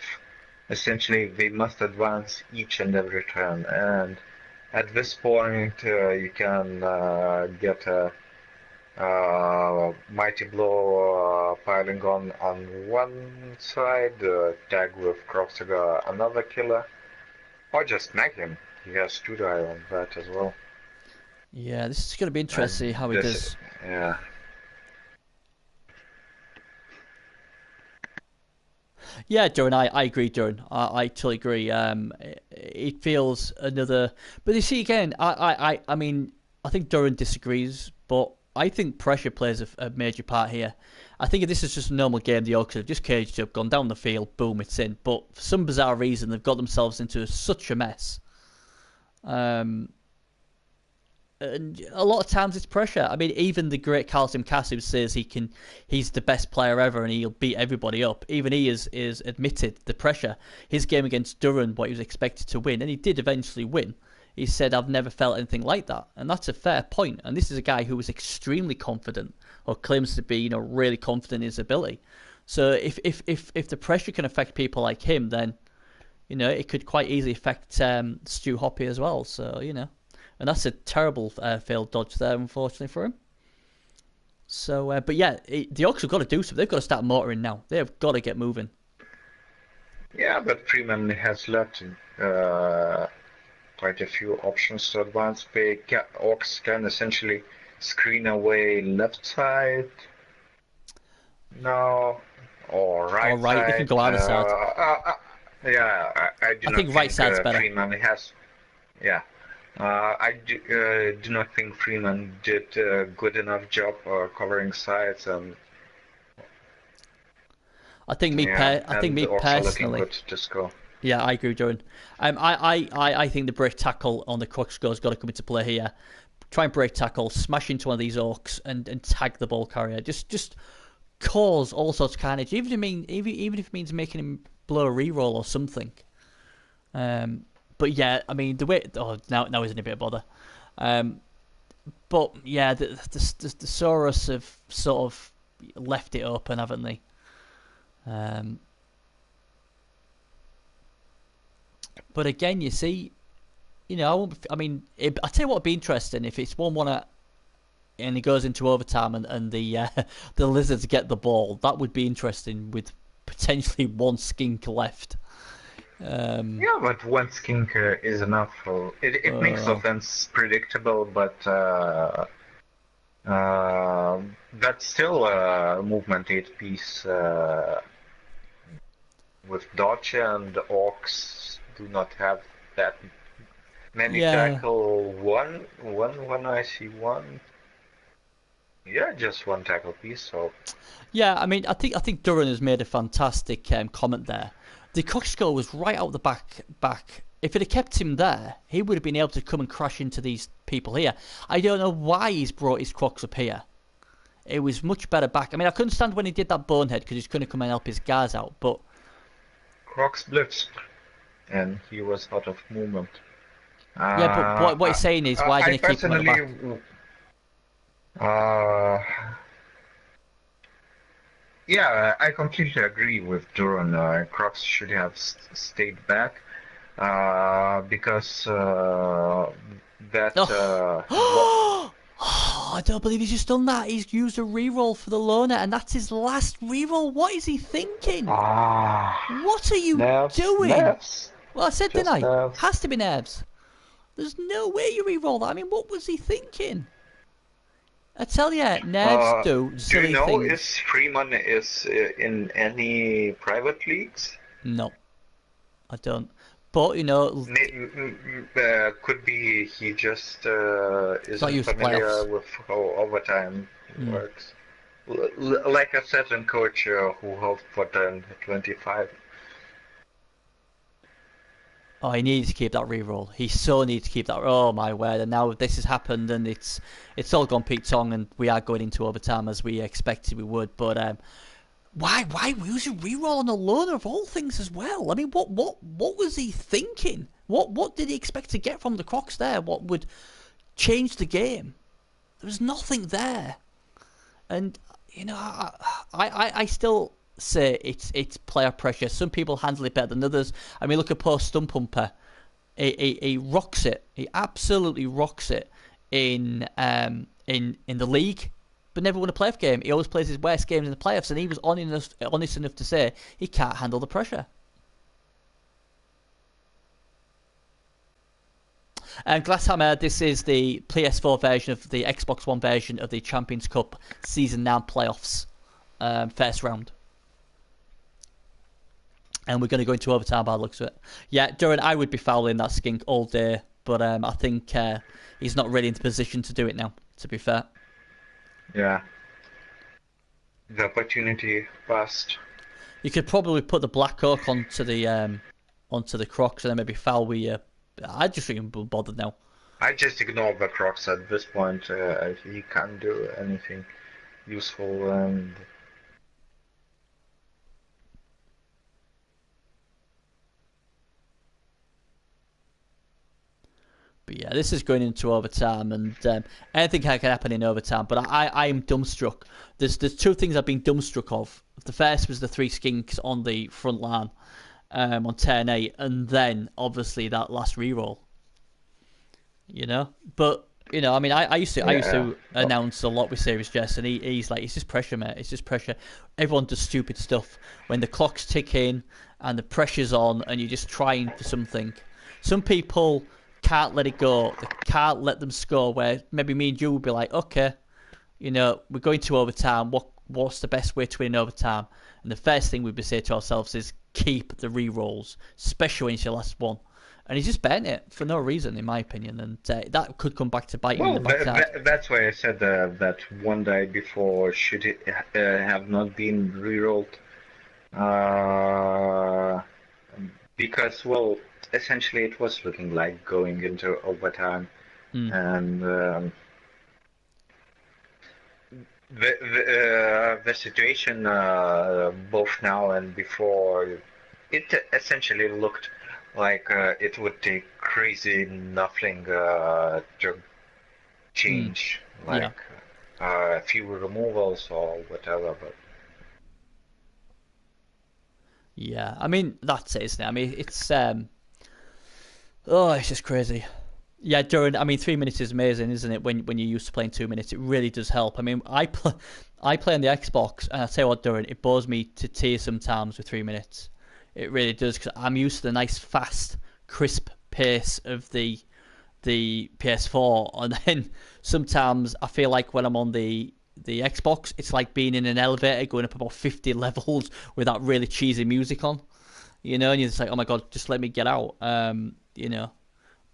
essentially they must advance each and every turn. And at this point, you can get a mighty blow piling on one side, tag with Croxaga another killer, or just snag him. He has 2 die on that as well. Yeah, this is going to be interesting how he does. Yeah. Yeah, Duran, I agree, Duran. I totally agree. It feels another, but you see again, I mean, I think Duran disagrees, but I think pressure plays a major part here. I think if this is just a normal game, the Oaks have just caged up, gone down the field, boom, it's in. But for some bizarre reason, they've got themselves into such a mess. And a lot of times it's pressure. I mean, even the great Kasim Kasim says he's the best player ever and he'll beat everybody up. Even he is admitted the pressure. His game against Duran, what he was expected to win, and he did eventually win. He said, "I've never felt anything like that," and that's a fair point. And this is a guy who was extremely confident, or claims to be, really confident in his ability. So if the pressure can affect people like him, then it could quite easily affect Stu Hoppy as well. So and that's a terrible failed dodge there, unfortunately for him. So, but yeah, the Oaks have got to do something. They've got to start motoring now. They have got to get moving. Yeah, but Freeman has left quite a few options to advance. Oaks can essentially screen away left side now, or right side. Or right, they can go either side. Yeah, I think right side's better. Freeman has, yeah. I do not think Freeman did a good enough job covering sides, and I think me personally. Good to score. Yeah, I agree, Jordan. I think the break tackle on the Crux has got to come into play here. Try and break tackle, smash into one of these Orcs, and tag the ball carrier. Just cause all sorts of carnage. Even if it means making him blow a reroll or something. But yeah, I mean the way. Oh, now isn't a bit of bother. But yeah, the Soros have sort of left it open, haven't they? But again, you see, I tell you what would be interesting if it's 1-1 and it goes into overtime and the the Lizards get the ball. That would be interesting with potentially one skink left. Yeah, but one skink is enough. It makes offense predictable, but that's still a movement 8 piece with dodge, and Orcs do not have that many tackle. One I see one. Yeah, just one tackle piece. So yeah, I think Duran has made a fantastic comment there. The Coxco was right out the back. If it had kept him there, he would have been able to come and crash into these people here. I don't know why he's brought his Crocs up here. It was much better back. I mean, I couldn't stand when he did that bonehead because he's going to come and help his guys out. But Crocs blitzed, and he was out of movement. Yeah, but what he's saying is, why didn't he keep him at the back? Yeah, I completely agree with Duran. Crocs should have stayed back because that. I don't believe he's just done that. He's used a reroll for the loner, and that's his last reroll. What is he thinking? What are you doing? Nerves. Well, I said, didn't I? Nerves. Has to be nerves. There's no way you reroll that. I mean, what was he thinking? I tell you, nerves do silly you know things. if Freeman is in any private leagues? No, I don't. But could be he just isn't familiar with how overtime works. Like a certain coach who held for 25. Oh, he needs to keep that re-roll. He so needs to keep that. Oh my word! And now this has happened, and it's all gone Pete Tong, and we are going into overtime as we expected we would. But why use a re-roll on a loner of all things as well? I mean, what was he thinking? What did he expect to get from the Crocs there? What would change the game? There was nothing there, and you know, I still say it's player pressure. Some people handle it better than others. I mean, look at post Stump Pumper. He rocks it. He absolutely rocks it in the league, but never won a playoff game. He always plays his worst games in the playoffs, and he was honest enough to say he can't handle the pressure. And Glasshammer, this is the PS4 version of the Xbox One version of the Champions Cup Season 9 playoffs, first round. And we're going to go into overtime by the looks of it. Yeah, Duran, I would be fouling that skink all day, but I think he's not really in the position to do it now, to be fair. Yeah. The opportunity passed. You could probably put the Black Oak onto the Crocs and then maybe foul with I just think I'm bothered now. I just ignore the Crocs at this point. He can't do anything useful, and but yeah, this is going into overtime, and anything can happen in overtime. But I am dumbstruck. There's two things I've been dumbstruck of. The first was the three skinks on the front line on turn 8, and then obviously that last reroll. You know, but you know, I mean, I used to announce a lot with Serious Jess, and he's like, it's just pressure, mate. It's just pressure. Everyone does stupid stuff when the clock's ticking and the pressure's on, and you're just trying for something. Some people can't let it go. They can't let them score. Where maybe me and you would be like, okay, you know, we're going to overtime. What's the best way to win in overtime? And the first thing we'd be saying to ourselves is keep the re-rolls, especially when it's your last one. And he's just betting it for no reason, in my opinion, and that could come back to bite you in the backside. That's why I said that one day before should it have not been re-rolled, because well, essentially it was looking like going into overtime, and the situation both now and before, it essentially looked like it would take crazy nothing to change, like a few removals or whatever. But yeah, I mean that's it, isn't it? I mean it's it's just crazy. Yeah, Duran, I mean 3 minutes is amazing, isn't it? When you're used to playing 2 minutes, it really does help. I mean, I play on the Xbox, and I tell you what, Duran, it bores me to tears sometimes with 3 minutes. It really does, because I'm used to the nice, fast, crisp pace of the PS4, and then sometimes I feel like when I'm on the Xbox, it's like being in an elevator going up about 50 levels with that really cheesy music on, you know, and you're just like, oh my god, just let me get out, you know.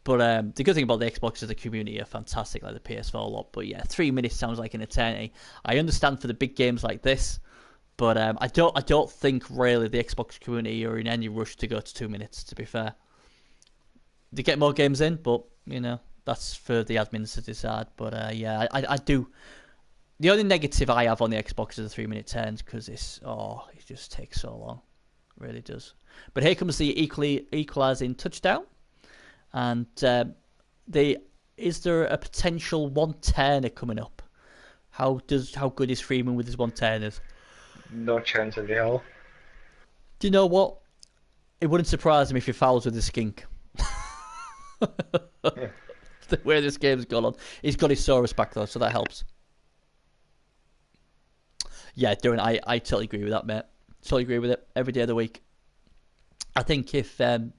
But the good thing about the Xbox is the community are fantastic, like the PS4 a lot. But yeah, 3 minutes sounds like an eternity. I understand for the big games like this. But I don't think really the Xbox community are in any rush to go to 2 minutes, to be fair. They get more games in, but, you know, that's for the admins to decide. But yeah, I do. The only negative I have on the Xbox is the 3 minute turns, because it just takes so long. It really does. But here comes the equalising touchdown. And is there a potential one-turner coming up? How good is Freeman with his one-turners? No chance in hell. Do you know what? It wouldn't surprise me if he fouls with the skink. The way this game's gone on. He's got his Saurus back though, so that helps. Yeah, Duran, I totally agree with that, mate. Totally agree with it. Every day of the week. I think if Townbank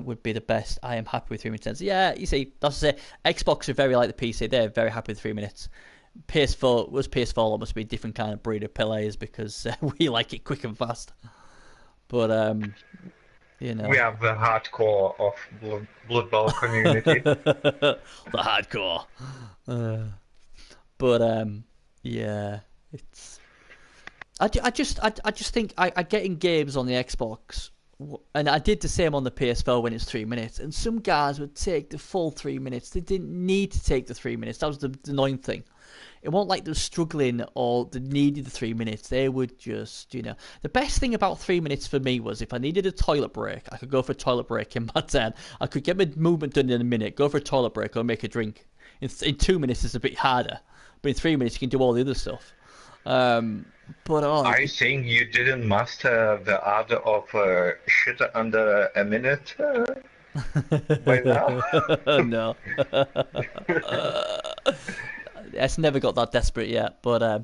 would be the best, I am happy with 3 minutes. Yeah, you see, that's to say, Xbox are very like the PC. They're very happy with 3 minutes. PS4 must be a different kind of breed of players, because we like it quick and fast. But you know, we have the hardcore of Bloodbowl community. The hardcore. But yeah, it's. I just think I get in games on the Xbox And I did the same on the PS4 when it's 3 minutes, and some guys would take the full 3 minutes. They didn't need to take the 3 minutes. That was the annoying thing. It wasn't like they were struggling or they needed the 3 minutes. They would just, The best thing about 3 minutes for me was if I needed a toilet break, I could go for a toilet break in my turn. I could get my movement done in a minute, go for a toilet break or make a drink. In 2 minutes, it's a bit harder. But in 3 minutes, you can do all the other stuff. I think you didn't master the art of shit under a minute by now. No. It's never got that desperate yet. But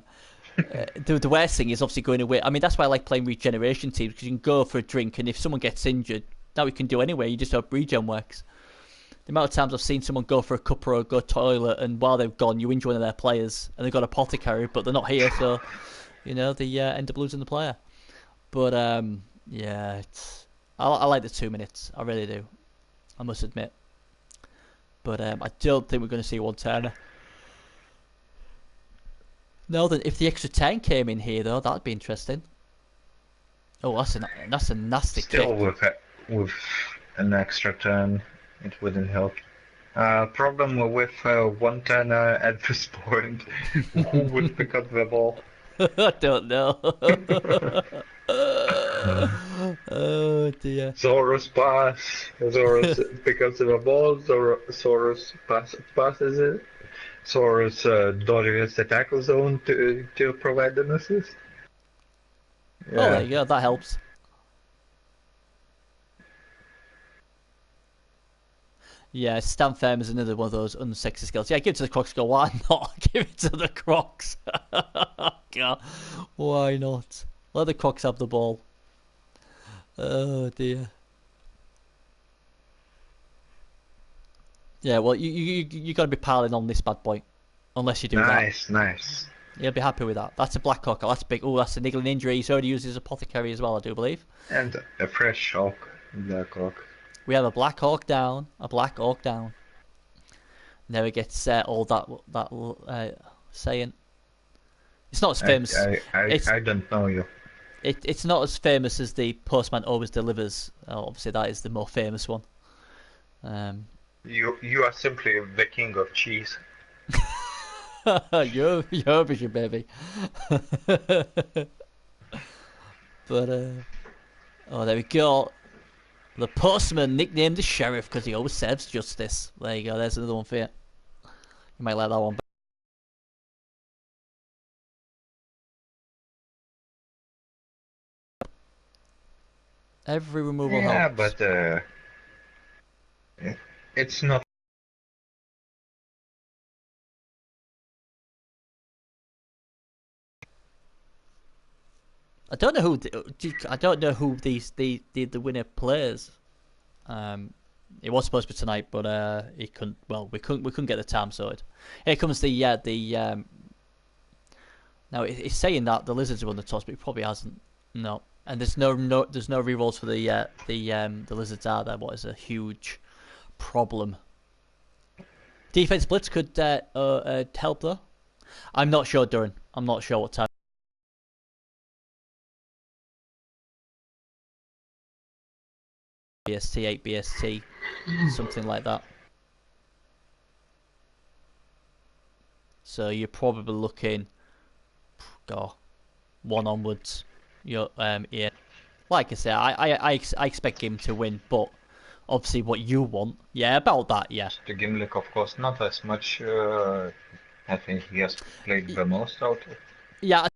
the worst thing is obviously going away. I mean, that's why I like playing regeneration teams, because you can go for a drink, and if someone gets injured, that we can do anyway. You just hope regen works. The amount of times I've seen someone go for a cuppa or go toilet, and while they've gone, you injure one of their players, and they've got apothecary, but they're not here, so they end up losing the player. But yeah, I like the 2 minutes. I really do. I must admit. But I don't think we're going to see one turner. No, then if the extra 10 came in here, though, that'd be interesting. Oh, that's a nasty Still kick. with an extra turn, it wouldn't help. Problem with one turner at this point. Who would pick up the ball? I don't know. Oh dear. Zorus pass. Zorus picks up the ball. Zorus passes it. Zorus dodges the tackle zone to provide an assist. Yeah. Oh, there you go. That helps. Yeah, stand firm is another one of those unsexy skills. Yeah, give it to the Crocs. Go, why not? Give it to the Crocs. God, why not? Let the Crocs have the ball. Oh dear. Yeah, well, you got to be piling on this bad boy, unless you do that. Nice. You'll be happy with that. That's a Black Hawk. That's big. Oh, that's a niggling injury. He's already used his apothecary as well, I do believe. And a fresh Hawk, Black Hawk. We have a Black Hawk down. A Black Hawk down. Never gets all that saying. It's not as famous. I don't know you. It's not as famous as the Postman Always Delivers. Obviously, that is the more famous one. You are simply the king of cheese. You're your baby. But oh, there we go. The Postman, nicknamed the Sheriff because he always serves justice. There you go. There's another one for you. You might like that one. Every removal helps. Yeah, but it's not. I don't know who the winner plays. It was supposed to be tonight, but he couldn't. Well, we couldn't get the time sorted. Here comes the. Now it's saying that the Lizards won the toss, but it probably hasn't. No, and there's no rerolls for the Lizards, are there? What is a huge problem. Defense blitz could help though. I'm not sure, Duran. I'm not sure what time. BST, 8 BST, something like that. So you're probably looking, one onwards. Yeah. Like I say, I expect him to win, but obviously what you want, yeah, about that, yeah. The Gimlick, of course, not as much. I think he has played the most out of. Yeah.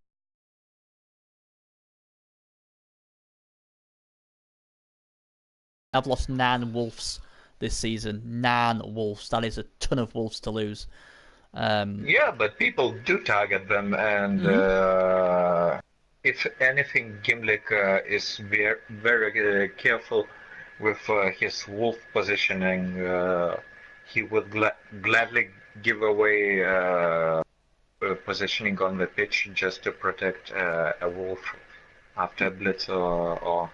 I've lost 9 wolves this season. 9 wolves. That is a ton of wolves to lose. Yeah, but people do target them, and if anything, Gimlick is very, very careful with his wolf positioning. He would gladly give away positioning on the pitch just to protect a wolf after a blitz or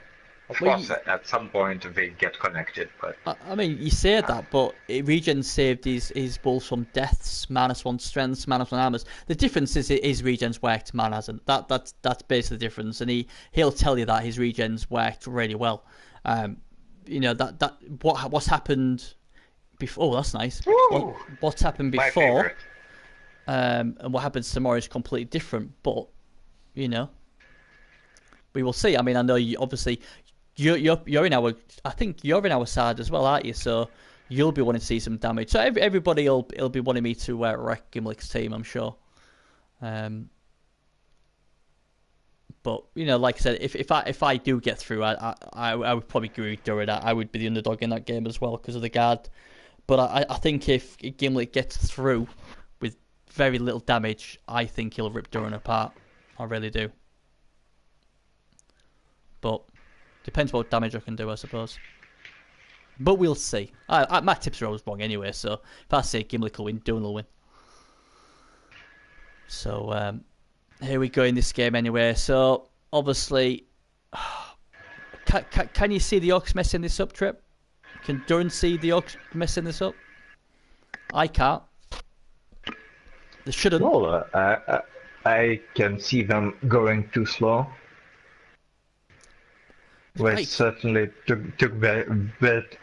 of course, at some point they get connected, but I mean, you say that, but Regen saved his wolves from deaths, -1 strengths, -1 armors. The difference is his regens worked, man hasn't. That's basically the difference, and he'll tell you that his regens worked really well. You know that what's happened before. Oh, that's nice. Ooh, What's happened my before, favorite. and what happens tomorrow is completely different. But you know, we will see. I mean, I know you obviously you're in our. I think you're in our side as well, aren't you? So you'll be wanting to see some damage. So everybody will be wanting me to wreck Gimlick's team, I'm sure. But you know, like I said, if I do get through, I would probably agree with Durant. I would be the underdog in that game as well because of the guard. But I think if Gimlick gets through with very little damage, I think he'll rip Durant apart. I really do. But depends what damage I can do, I suppose. But we'll see. My tips are always wrong anyway, so if I say Gimlick will win, Durant will win. So here we go in this game anyway. So obviously, can you see the Orcs messing this up, Trip? Can Durant see the Orcs messing this up? I can't. They shouldn't. Well, I can see them going too slow. Which certainly took bit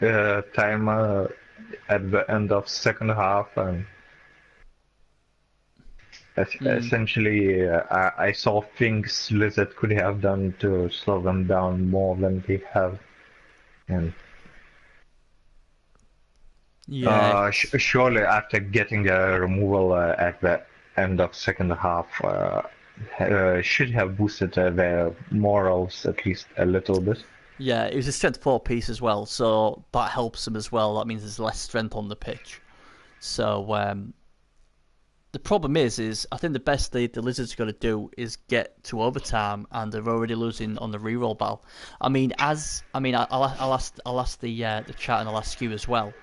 time at the end of second half, and essentially I saw things Lizard could have done to slow them down more than they have, and yeah, surely after getting a removal at the end of second half. Should have boosted their morals at least a little bit. Yeah, it was a strength 4 piece as well, so that helps them as well. That means there's less strength on the pitch. So the problem is I think the best the Lizards got to do is get to overtime, and they're already losing on the reroll battle. I'll ask the chat, and I'll ask you as well.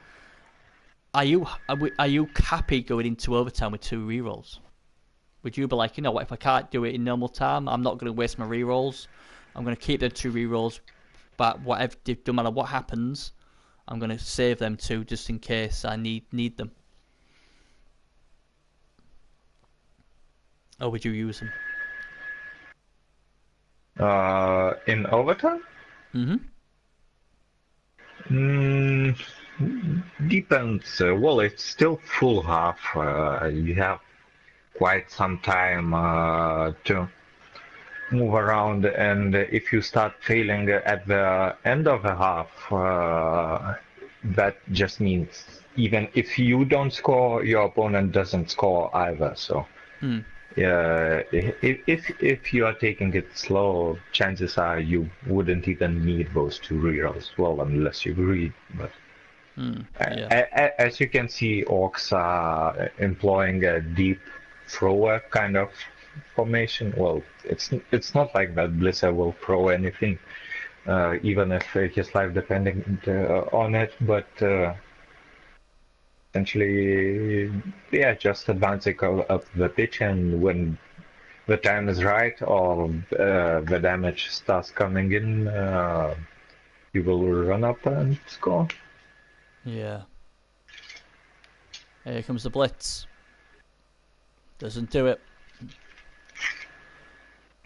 Are you happy going into overtime with 2 rerolls? Would you be like, you know what, if I can't do it in normal time, I'm not going to waste my rerolls. I'm going to keep them 2 rerolls, but no matter what happens, I'm going to save them 2 just in case I need them. Or would you use them? In overtime? Depends. Well, it's still full half. You have quite some time to move around, and if you start failing at the end of the half, that just means even if you don't score, your opponent doesn't score either. So, yeah, if you are taking it slow, chances are you wouldn't even need those 2 rerolls. Well, unless you agree, but. As you can see, Orcs are employing a deep thrower kind of formation. Well, it's not like that Blizzard will throw anything, even if his life depending on it, but essentially, yeah, just advancing up the pitch, and when the time is right or the damage starts coming in, you will run up and score. Yeah. Here comes the blitz. Doesn't do it.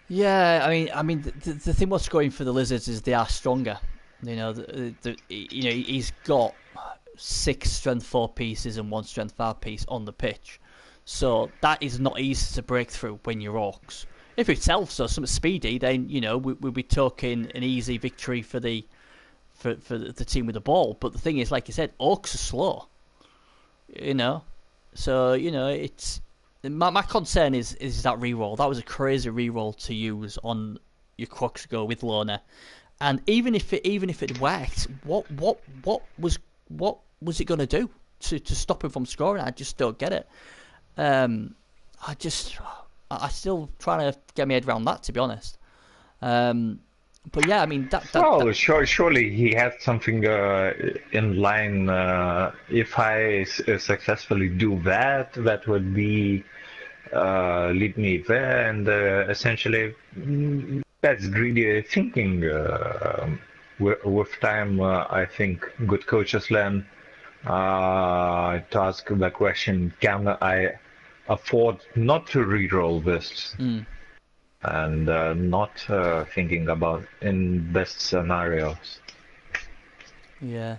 Yeah, I mean, the thing what's going for the Lizards is they are stronger. You know, he's got 6 strength 4 pieces and 1 strength 5 piece on the pitch, so that is not easy to break through when you're Orcs. If it's Elves or something speedy, then we'll be talking an easy victory for the team with the ball. But the thing is, like you said, Orcs are slow. So it's. My concern is that reroll. That was a crazy reroll to use on your Kroxgo with Lorna, and even if it worked, what was it going to do to stop him from scoring? I just don't get it. I still trying to get my head around that, to be honest. But yeah, I mean surely he had something in line. If I successfully do that, that would be lead me there, and essentially that's greedy thinking. With time, I think good coaches learn to ask the question: can I afford not to reroll this? And not thinking about in best scenarios. Yeah,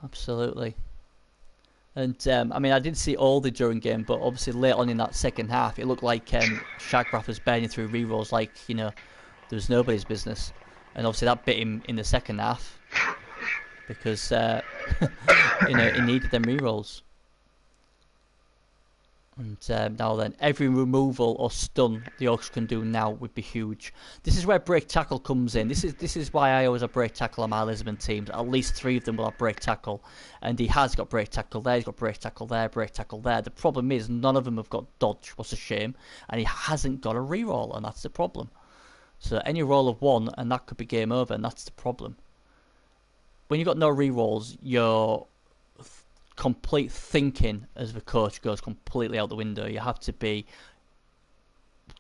absolutely. And I mean, I didn't see all the during game, but obviously late on in that second half, it looked like Shagrath was burning through rerolls like there was nobody's business, and obviously that bit him in the second half because he needed them rerolls. And now then, every removal or stun the Orcs can do now would be huge. This is where break tackle comes in. This is why I always have break tackle on my Lisbon teams. At least 3 of them will have break tackle, and he has got break tackle there. He's got break tackle there, break tackle there. The problem is none of them have got dodge. What's a shame, and he hasn't got a reroll, and that's the problem. So any roll of 1, and that could be game over, and that's the problem. When you've got no rerolls, your complete thinking as the coach goes completely out the window. You have to be,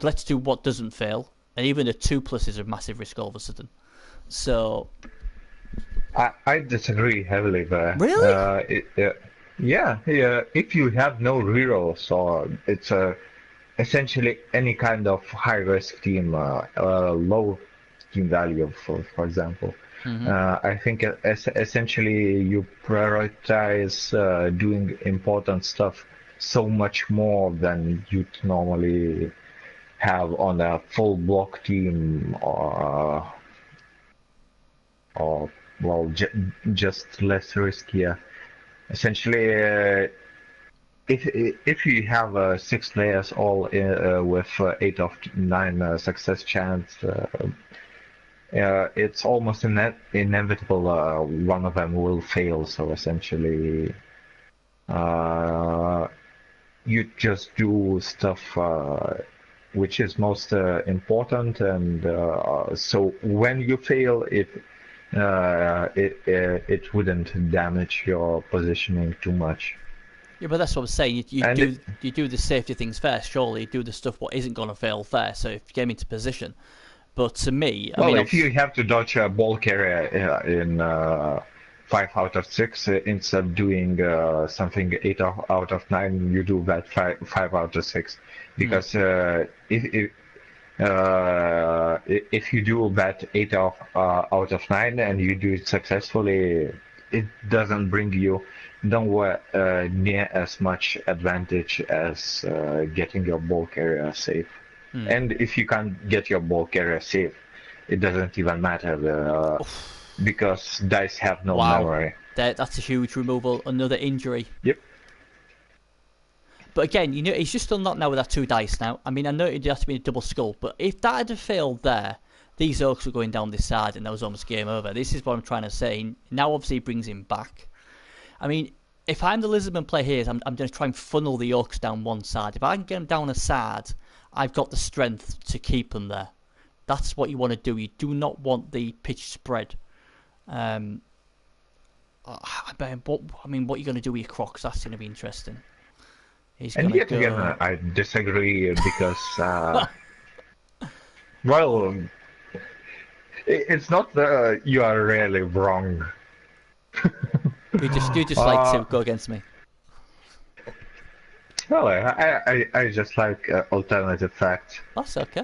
let's do what doesn't fail, and even a 2+ is a massive risk all of a sudden. So I disagree heavily there. Really? Yeah. If you have no rerolls, or it's essentially any kind of high risk team, low team value, for example. I think essentially you prioritize doing important stuff so much more than you'd normally have on a full block team, or well, just less riskier. Essentially, if you have 6 players all with 8 of 9 success chance. It's almost inevitable one of them will fail, so essentially you just do stuff which is most important, and so when you fail, it wouldn't damage your positioning too much. Yeah, but that's what I'm saying. You do the safety things first, surely. You do the stuff what isn't going to fail first, so if you get into position. But to me, I mean, if you have to dodge a ball carrier in 5 out of 6, instead of doing something 8 out of 9, you do that 5 out of 6. Because if you do that 8 out of 9 and you do it successfully, it doesn't bring you nowhere near as much advantage as getting your ball carrier safe. And if you can't get your ball carrier safe, it doesn't even matter because dice have no memory. That's a huge removal. Another injury. Yep. But again, he's just done that now with that 2 dice now. I mean, I know it has to be a double skull, but if that had failed there, these Orcs were going down this side and that was almost game over. This is what I'm trying to say. Now obviously he brings him back. I mean, if I'm the Lisbon player here, I'm going to try and funnel the Orcs down one side. If I can get them down a side, I've got the strength to keep them there. That's what you want to do. You do not want the pitch spread. I mean, what are you going to do with your Crocs? That's going to be interesting. And yet again, I disagree because, well, it's not that you are really wrong. You just like to go against me. Well, I just like alternative facts. That's okay.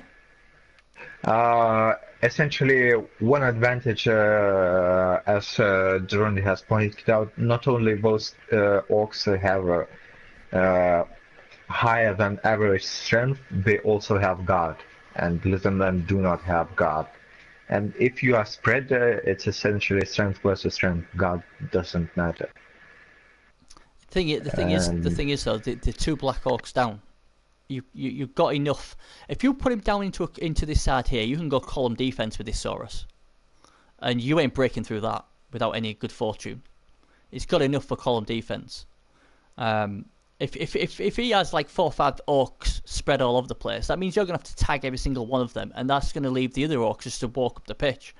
Essentially, one advantage, as Jerome has pointed out, not only both Orcs have higher than average strength, they also have guard, and Lizardmen do not have guard. And if you are spread, it's essentially strength versus strength. Guard doesn't matter. The thing is though, the 2 Black Orcs down, you've got enough. If you put him down into this side here, you can go column defense with this Saurus, and you ain't breaking through that without any good fortune. It's got enough for column defense. If he has like 4 or 5 Orcs spread all over the place, that means you're gonna have to tag every single one of them, and that's gonna leave the other Orcs just to walk up the pitch.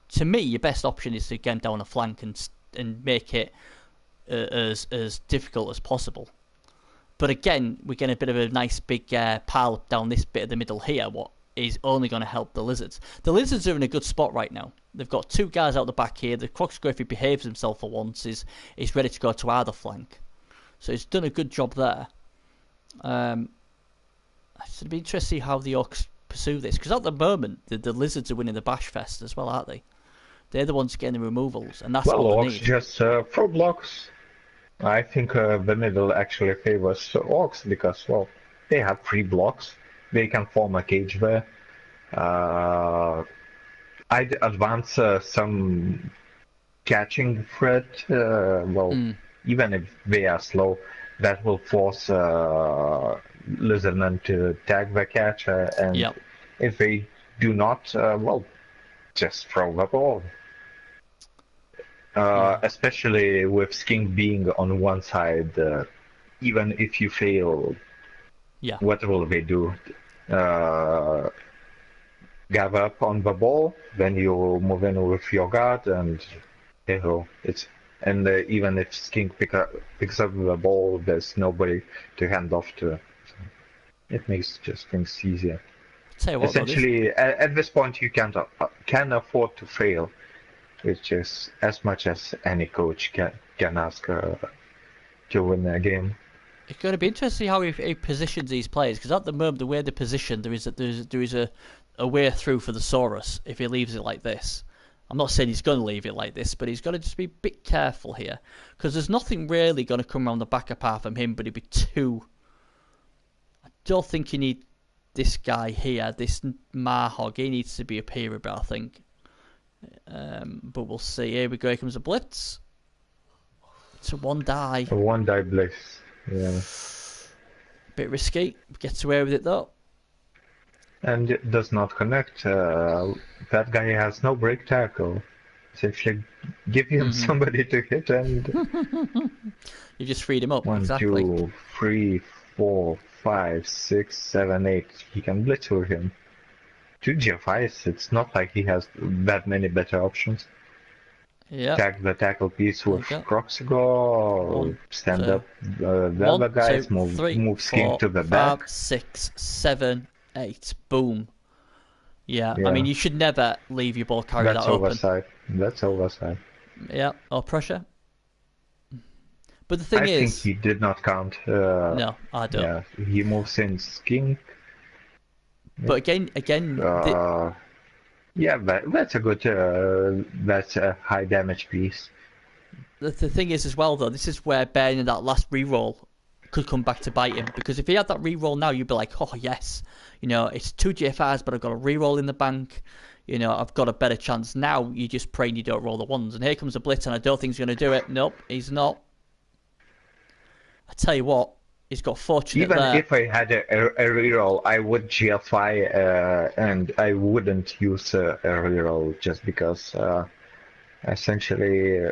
To me, your best option is to get him down a flank and make it as difficult as possible. But again, we're getting a bit of a nice big pile down this bit of the middle here, what is only going to help the Lizards. The Lizards are in a good spot right now. They've got 2 guys out the back here. The Crocscrew, if he behaves himself for once, is ready to go to either flank. So he's done a good job there. It'd be interesting to see how the Orcs pursue this, because at the moment the Lizards are winning the Bash Fest as well, aren't they? They're the ones getting the removals, and that's Well, all they Orcs need. just throw blocks. I think the middle actually favors Orcs because, well, they have 3 blocks. They can form a cage there. I'd advance some catching threat. Even if they are slow, that will force Lizardmen to tag the catch, and Yep. if they do not, just throw the ball. Especially with Skink being on one side, even if you fail, what will they do? Gather up on the ball, then you move in with your guard, and even if Skink picks up the ball, there's nobody to hand off to. So it makes just things easier. Tell you what, Essentially, at this point, you can afford to fail, which is as much as any coach can ask to win a game. It's going to be interesting how he positions these players, because at the moment, the way they're positioned, there is a way through for the Saurus if he leaves it like this. I'm not saying he's going to leave it like this, but he's got to just be a bit careful here, because there's nothing really going to come around the back apart from him, but it'd be too... I don't think you need this guy here, this Marhog. He needs to be up here a bit, I think. But we'll see. Here we go. Here comes a blitz. It's a 1-die. A 1-die blitz. Yeah. Bit risky. Gets away with it though. And it does not connect. That guy has no break tackle. Essentially, give him somebody to hit, and you just freed him up. 1, exactly. 2, 3, 4, 5, 6, 7, 8. He can blitz with him. 2 GFIs. It's not like he has that many better options. Yeah. Tag the tackle piece with Croxigor. Stand up the other guys. Move Skink to the back. 5, 6, 7, 8. Boom. Yeah. I mean, you should never leave your ball carrier that open. That's oversight. Yeah. Or pressure. But the thing I is, think he did not count. no, I don't. Yeah, he moves in Skink. But again, yeah, that's a good, that's a high damage piece. The thing is as well though, this is where Ben in that last reroll could come back to bite him, because if he had that reroll now, you'd be like, oh yes, you know, it's 2 GFRs, but I've got a reroll in the bank. You know, I've got a better chance. Now you just pray and you don't roll the ones, and here comes a blitz, and I don't think he's going to do it. Nope, he's not. I tell you what, he's got fortunate Even there. if I had a reroll, I would GFI and I wouldn't use a reroll just because essentially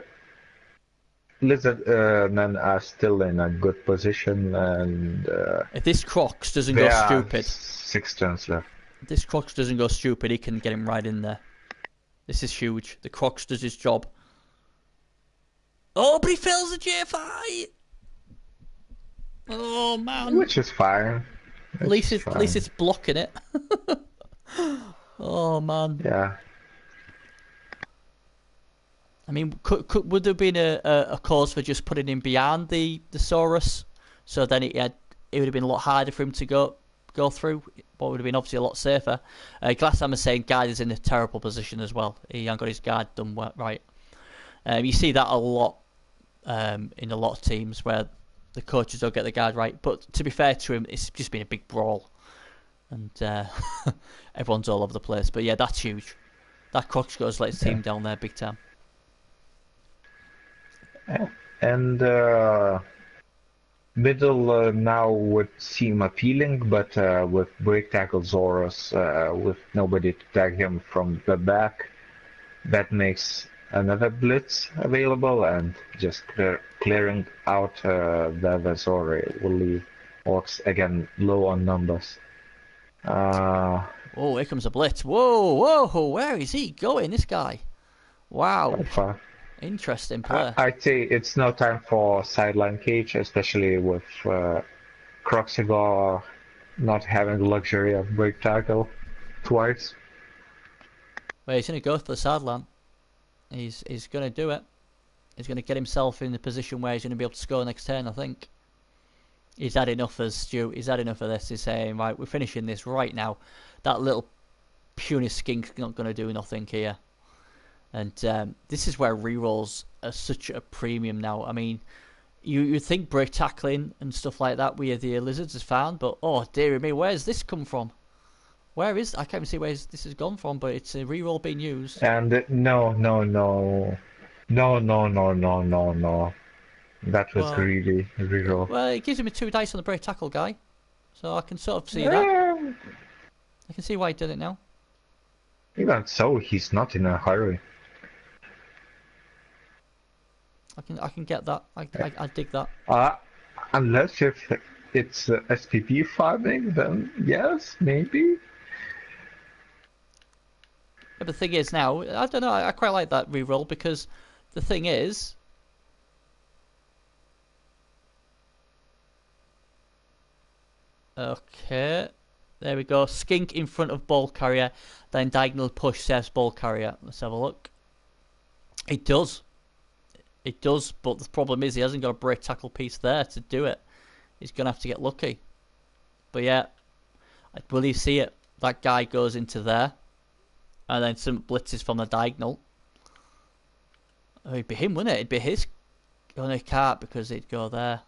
Lizardmen are still in a good position, and if this Crocs doesn't go stupid, 6 turns left. If this Crocs doesn't go stupid, he can get him right in there. This is huge. The Crocs does his job. Oh, but he fails the GFI. Oh man. Which is fine. At least it's blocking it. Oh man. Yeah. I mean, would there have been a cause for just putting him behind the Saurus, so then it would have been a lot harder for him to go through, but would have been obviously a lot safer. Glasshammer's saying guard is in a terrible position as well. He hasn't got his guard done right. You see that a lot in a lot of teams where the coaches don't get the guard right. But to be fair to him, it's just been a big brawl, and everyone's all over the place. But yeah, that's huge. That Crocs goes let his team down there big time. And middle now would seem appealing, but with break tackle Zorus, with nobody to tag him from the back, that makes another blitz available, and just clearing out the other Zora will leave Orcs again low on numbers. Oh, here comes a blitz. Whoa, where is he going, this guy? Wow. Interesting play. I'd say it's no time for sideline cage, especially with Croxigor not having the luxury of break tackle twice. Well, he's going to go for the sideline. He's going to do it. He's going to get himself in the position where he's going to be able to score next turn, I think. He's had enough of Stu. He's had enough of this. He's saying, right, we're finishing this right now. That little puny skink's not going to do nothing here. And this is where rerolls are such a premium now. I mean, you think break tackling and stuff like that with the lizards is fine, but oh dear me, where's this come from? Where is I can't even see where this has gone from, but it's a reroll being used. And no. That was Well, greedy reroll. Well, it gives him a 2 dice on the break tackle guy, so I can sort of see that. I can see why he did it now. Even so, he's not in a hurry. I can get that. I dig that. Unless if it's SPP farming, then yes, maybe. But the thing is now, I don't know. I quite like that reroll because the thing is. Okay, there we go. Skink in front of ball carrier, then diagonal push saves ball carrier. Let's have a look. It does. It does, but the problem is he hasn't got a break tackle piece there to do it. He's going to have to get lucky. But yeah, will you see it? That guy goes into there, and then some blitzes from the diagonal. Oh, it'd be him, wouldn't it? It'd be his. Oh, no, he can't because he'd go there.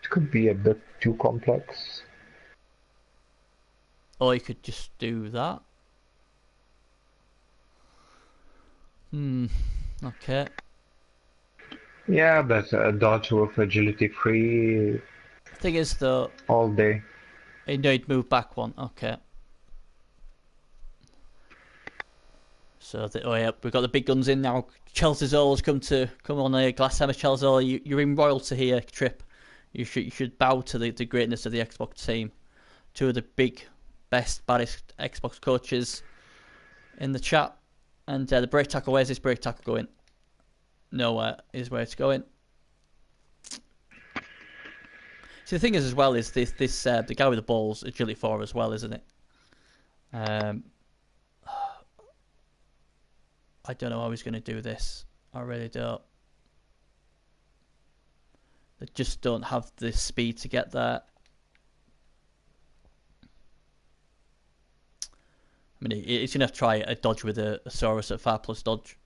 It could be a bit too complex. Or you could just do that. Okay. Yeah, but dodge with agility 3 Thing is, though, all day. no, he'd move back one. Okay. So, oh yeah, we've got the big guns in now. Chelsea's always come on a Glasshammer Chelsea. You're in royalty here, Trip. You should bow to the greatness of the Xbox team. 2 of the big, best, baddest Xbox coaches in the chat. And the break tackle, where's this break tackle going? Nowhere is where it's going. See, the thing is as well is this the guy with the balls agility 4 as well, isn't it? I don't know how he's going to do this. I really don't. They just don't have the speed to get there. I mean, he's going to have to try a dodge with a Saurus at 5+ dodge.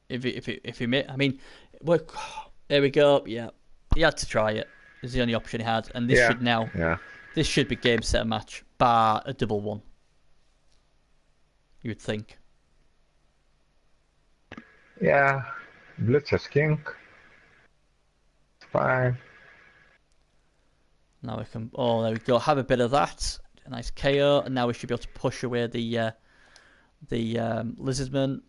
If he may, I mean, there we go. Yeah, he had to try it. It's the only option he had, and this should now. Yeah. This should be game set match, bar a double one. You would think. Yeah, blitz a skink. Fine. Now we can. Oh, there we go. Have a bit of that. A nice KO, and now we should be able to push away the lizardman.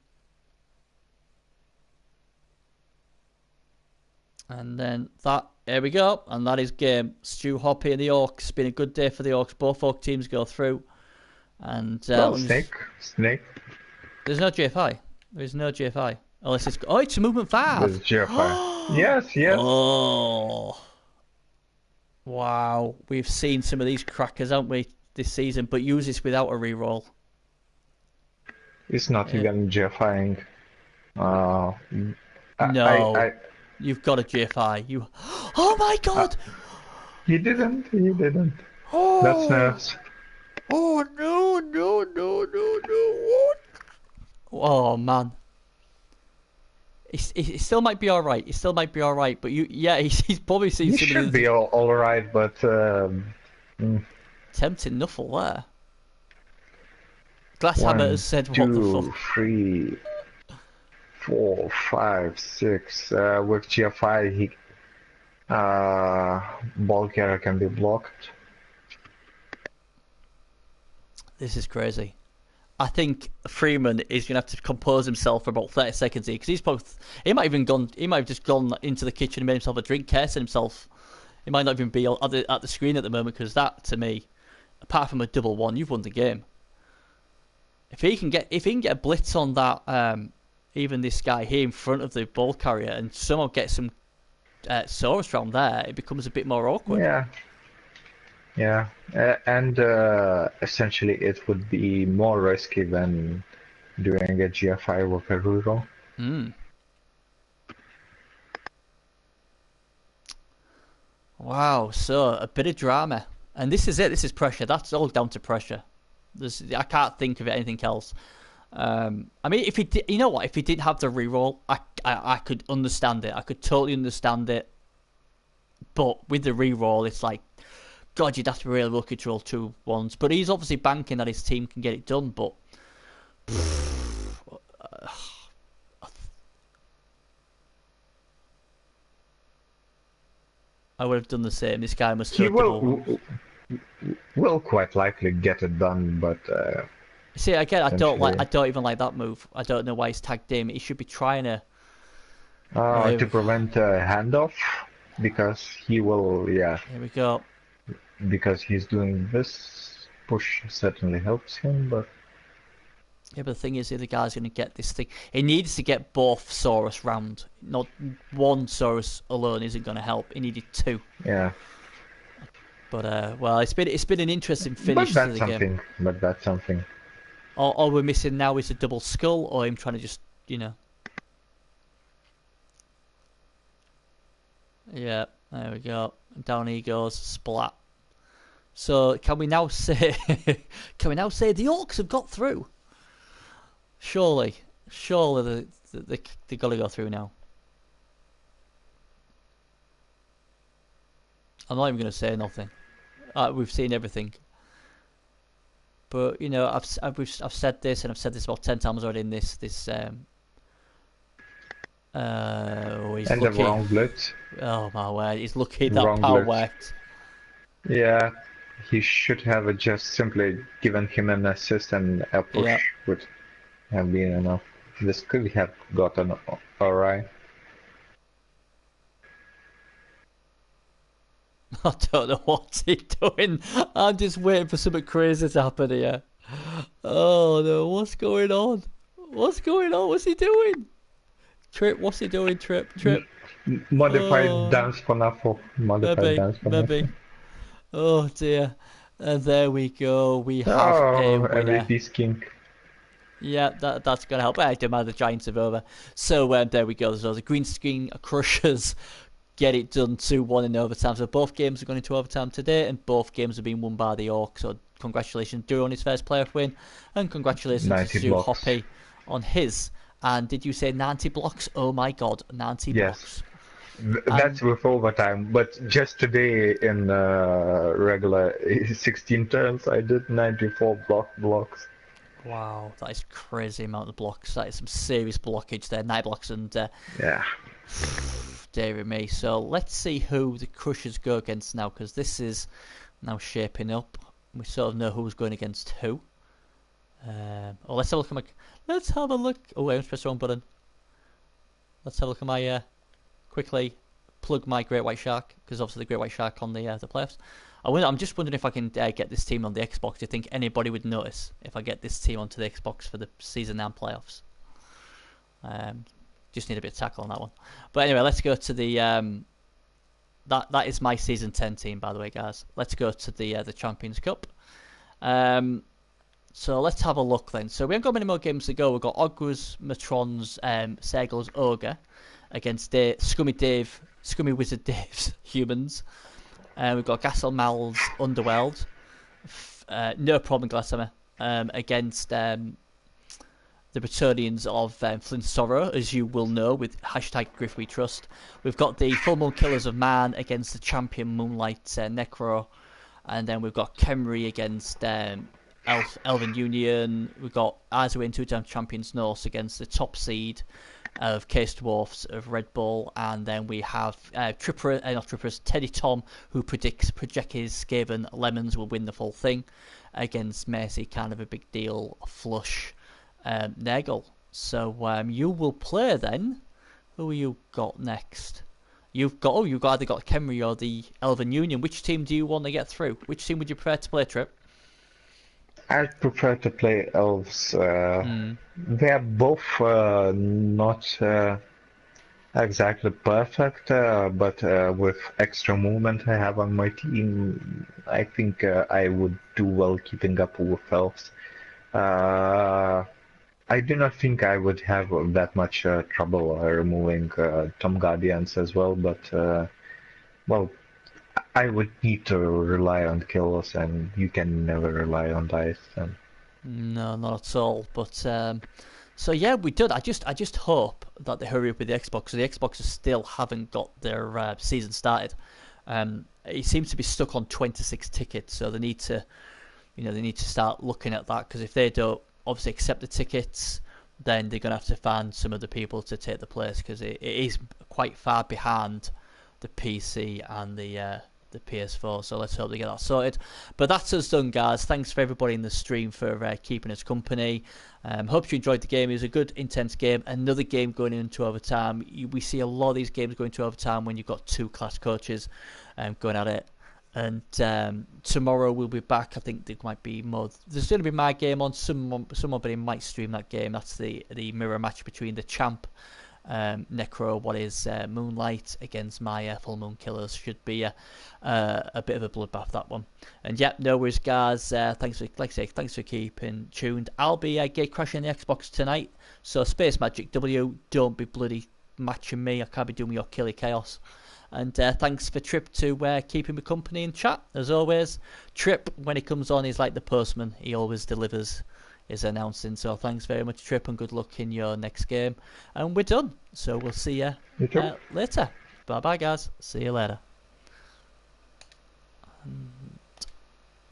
And then that, there we go, and that is game. Stu Hoppy and the Orcs. Been a good day for the Orcs. Both Orc teams go through. And Snake. There's no GFI. There's no GFI. Unless it's it's a movement 5. There's GFI. yes. Oh, wow. We've seen some of these crackers, haven't we, this season? But use this without a reroll. It's not even GFIing. No. You've got a GFI. You. Oh my God! He didn't. Oh. That's nerves. Oh no! What? Oh man. He still might be all right. But he's probably seen He some. should be all right, but tempting knuffle there. Glasshammer has said, "What the fuck?" 3, 4, 5, 6. With GFI, ball carrier can be blocked. This is crazy. I think Freeman is going to have to compose himself for about 30 seconds here, because he might have just gone into the kitchen and made himself a drink, cursing himself. He might not even be at the screen at the moment, because that, to me, apart from a double one, you've won the game. If he can get a blitz on that, even this guy here in front of the ball carrier, and somehow get some Saurus round there, it becomes a bit more awkward. Yeah, and essentially it would be more risky than doing a GFI with a reroll. Wow, so a bit of drama. And this is it. This is pressure. That's all down to pressure. I can't think of anything else. I mean, if he did, you know what? If he didn't have the reroll, I could understand it. I could totally understand it. But with the reroll, it's like, God, you'd have to be really lucky to roll 2 ones. But he's obviously banking that his team can get it done. But I would have done the same. This guy must. He will quite likely get it done, but. See, again, I don't even like that move. I don't know why he's tagged him. He should be trying to. To prevent a handoff, because he will, yeah. Here we go. Because he's doing this, push certainly helps him, but. Yeah, but the thing is, the other guy's going to get this thing. He needs to get both Saurus round. Not one Saurus alone isn't going to help. He needed 2. Yeah. But well, it's been an interesting finish to the game. But that's something. All we're missing now is a double skull, or him trying to just, you know. Yeah, there we go. Down he goes, splat. So can we now say the Orcs have got through? Surely they got to go through now. I'm not even going to say nothing. We've seen everything. But you know, I've said this, and I've said this about 10 times already in this. He's and lucky. The wrong blitz. Oh my word, he's lucky that power worked. Yeah, he should have just simply given him an assist, and a push would have been enough. This could have gotten alright. I don't know what he's doing. I'm just waiting for something crazy to happen here. Oh no, what's going on? What's going on? What's he doing? Trip, what's he doing? Trip. Modified dance for Nafo. Maybe. Oh dear. And there we go. We have a winner. MVP's king. Yeah, that's going to help. I don't mind the Giants are over. So there we go. There's the Greenskin Crushers get it done 2-1 in overtime. So both games are going into overtime today, and both games have been won by the Orcs. So congratulations, Drew, on his first playoff win, and congratulations to Stu Hoppy on his. And did you say 90 blocks? Oh my God, 90 blocks. That's with overtime, but just today in regular 16 turns, I did 94 blocks. Wow, that is crazy amount of blocks. That is some serious blockage there. 9 blocks and yeah. Dear me. So let's see who the Crushers go against now, because this is now shaping up. We sort of know who's going against who. Let's have a look at my. Let's have a look. Oh, wait, I pressed the wrong button. Let's have a look at my. Quickly plug my Great White Shark, because obviously the Great White Shark on the playoffs. I'm just wondering if I can get this team on the Xbox. Do you think anybody would notice if I get this team onto the Xbox for the season 9 playoffs? Just need a bit of tackle on that one. But anyway, let's go to the that is my season 10 team, by the way, guys. Let's go to the Champions Cup. So let's have a look then. So we haven't got many more games to go. We've got Ogres, Matrons, Sergal's Ogre against Scummy Wizard Dave's Humans. We've got Gassel Mal's Underworld. No problem, Glasshammer. Against the Bretonians of Flint Sorrow, as you will know, with hashtag Griff We Trust. We've got the Full Moon Killers of Man against the Champion Moonlight Necro. And then we've got Kemri against Elven Union. We've got Azwin, 2-time champions Norse, against the top seed of Case Dwarfs of Red Bull. And then we have Teddy Tom, who predicts Projecki's Skaven Lemons will win the full thing, against Mercy, kind of a big deal, Flush, Nagel. So you will play then. Who you got next? You've either got Kemri or the Elven Union. Which team do you want to get through? Which team would you prefer to play, Trip? I'd prefer to play Elves. They're both not exactly perfect, but with extra movement I have on my team, I think I would do well keeping up with Elves. I do not think I would have that much trouble removing Tom Guardians as well, but well, I would need to rely on kills, and you can never rely on dice. And No, not at all. But so yeah, we did. I just hope that they hurry up with the Xbox. So the Xboxers still haven't got their season started. It seems to be stuck on 26 tickets, so they need to, they need to start looking at that, because if they don't obviously accept the tickets, then they're going to have to find some other people to take the place, because it is quite far behind the PC and the PS4. So let's hope they get that sorted. But that's us done, guys. Thanks for everybody in the stream for keeping us company. Hope you enjoyed the game. It was a good, intense game. Another game going into overtime. We see a lot of these games going to overtime when you've got two class coaches going at it. And tomorrow we'll be back. I think there might be more. There's going to be my game on. Somebody might stream that game. That's the mirror match between the champ Necro, what is Moonlight, against my Full Moon Killers. Should be a bit of a bloodbath, that one. And yeah, no worries, guys. Thanks for keeping tuned. I'll be gate crashing the Xbox tonight. So Space Magic W, don't be bloody matching me. I can't be doing your Killy Chaos. And thanks for Trip to keeping me company in chat, as always. Trip, when he comes on, he's like the postman. He always delivers his announcing. So thanks very much, Trip, and good luck in your next game. And we're done. So we'll see you later. Bye-bye, guys. See you later.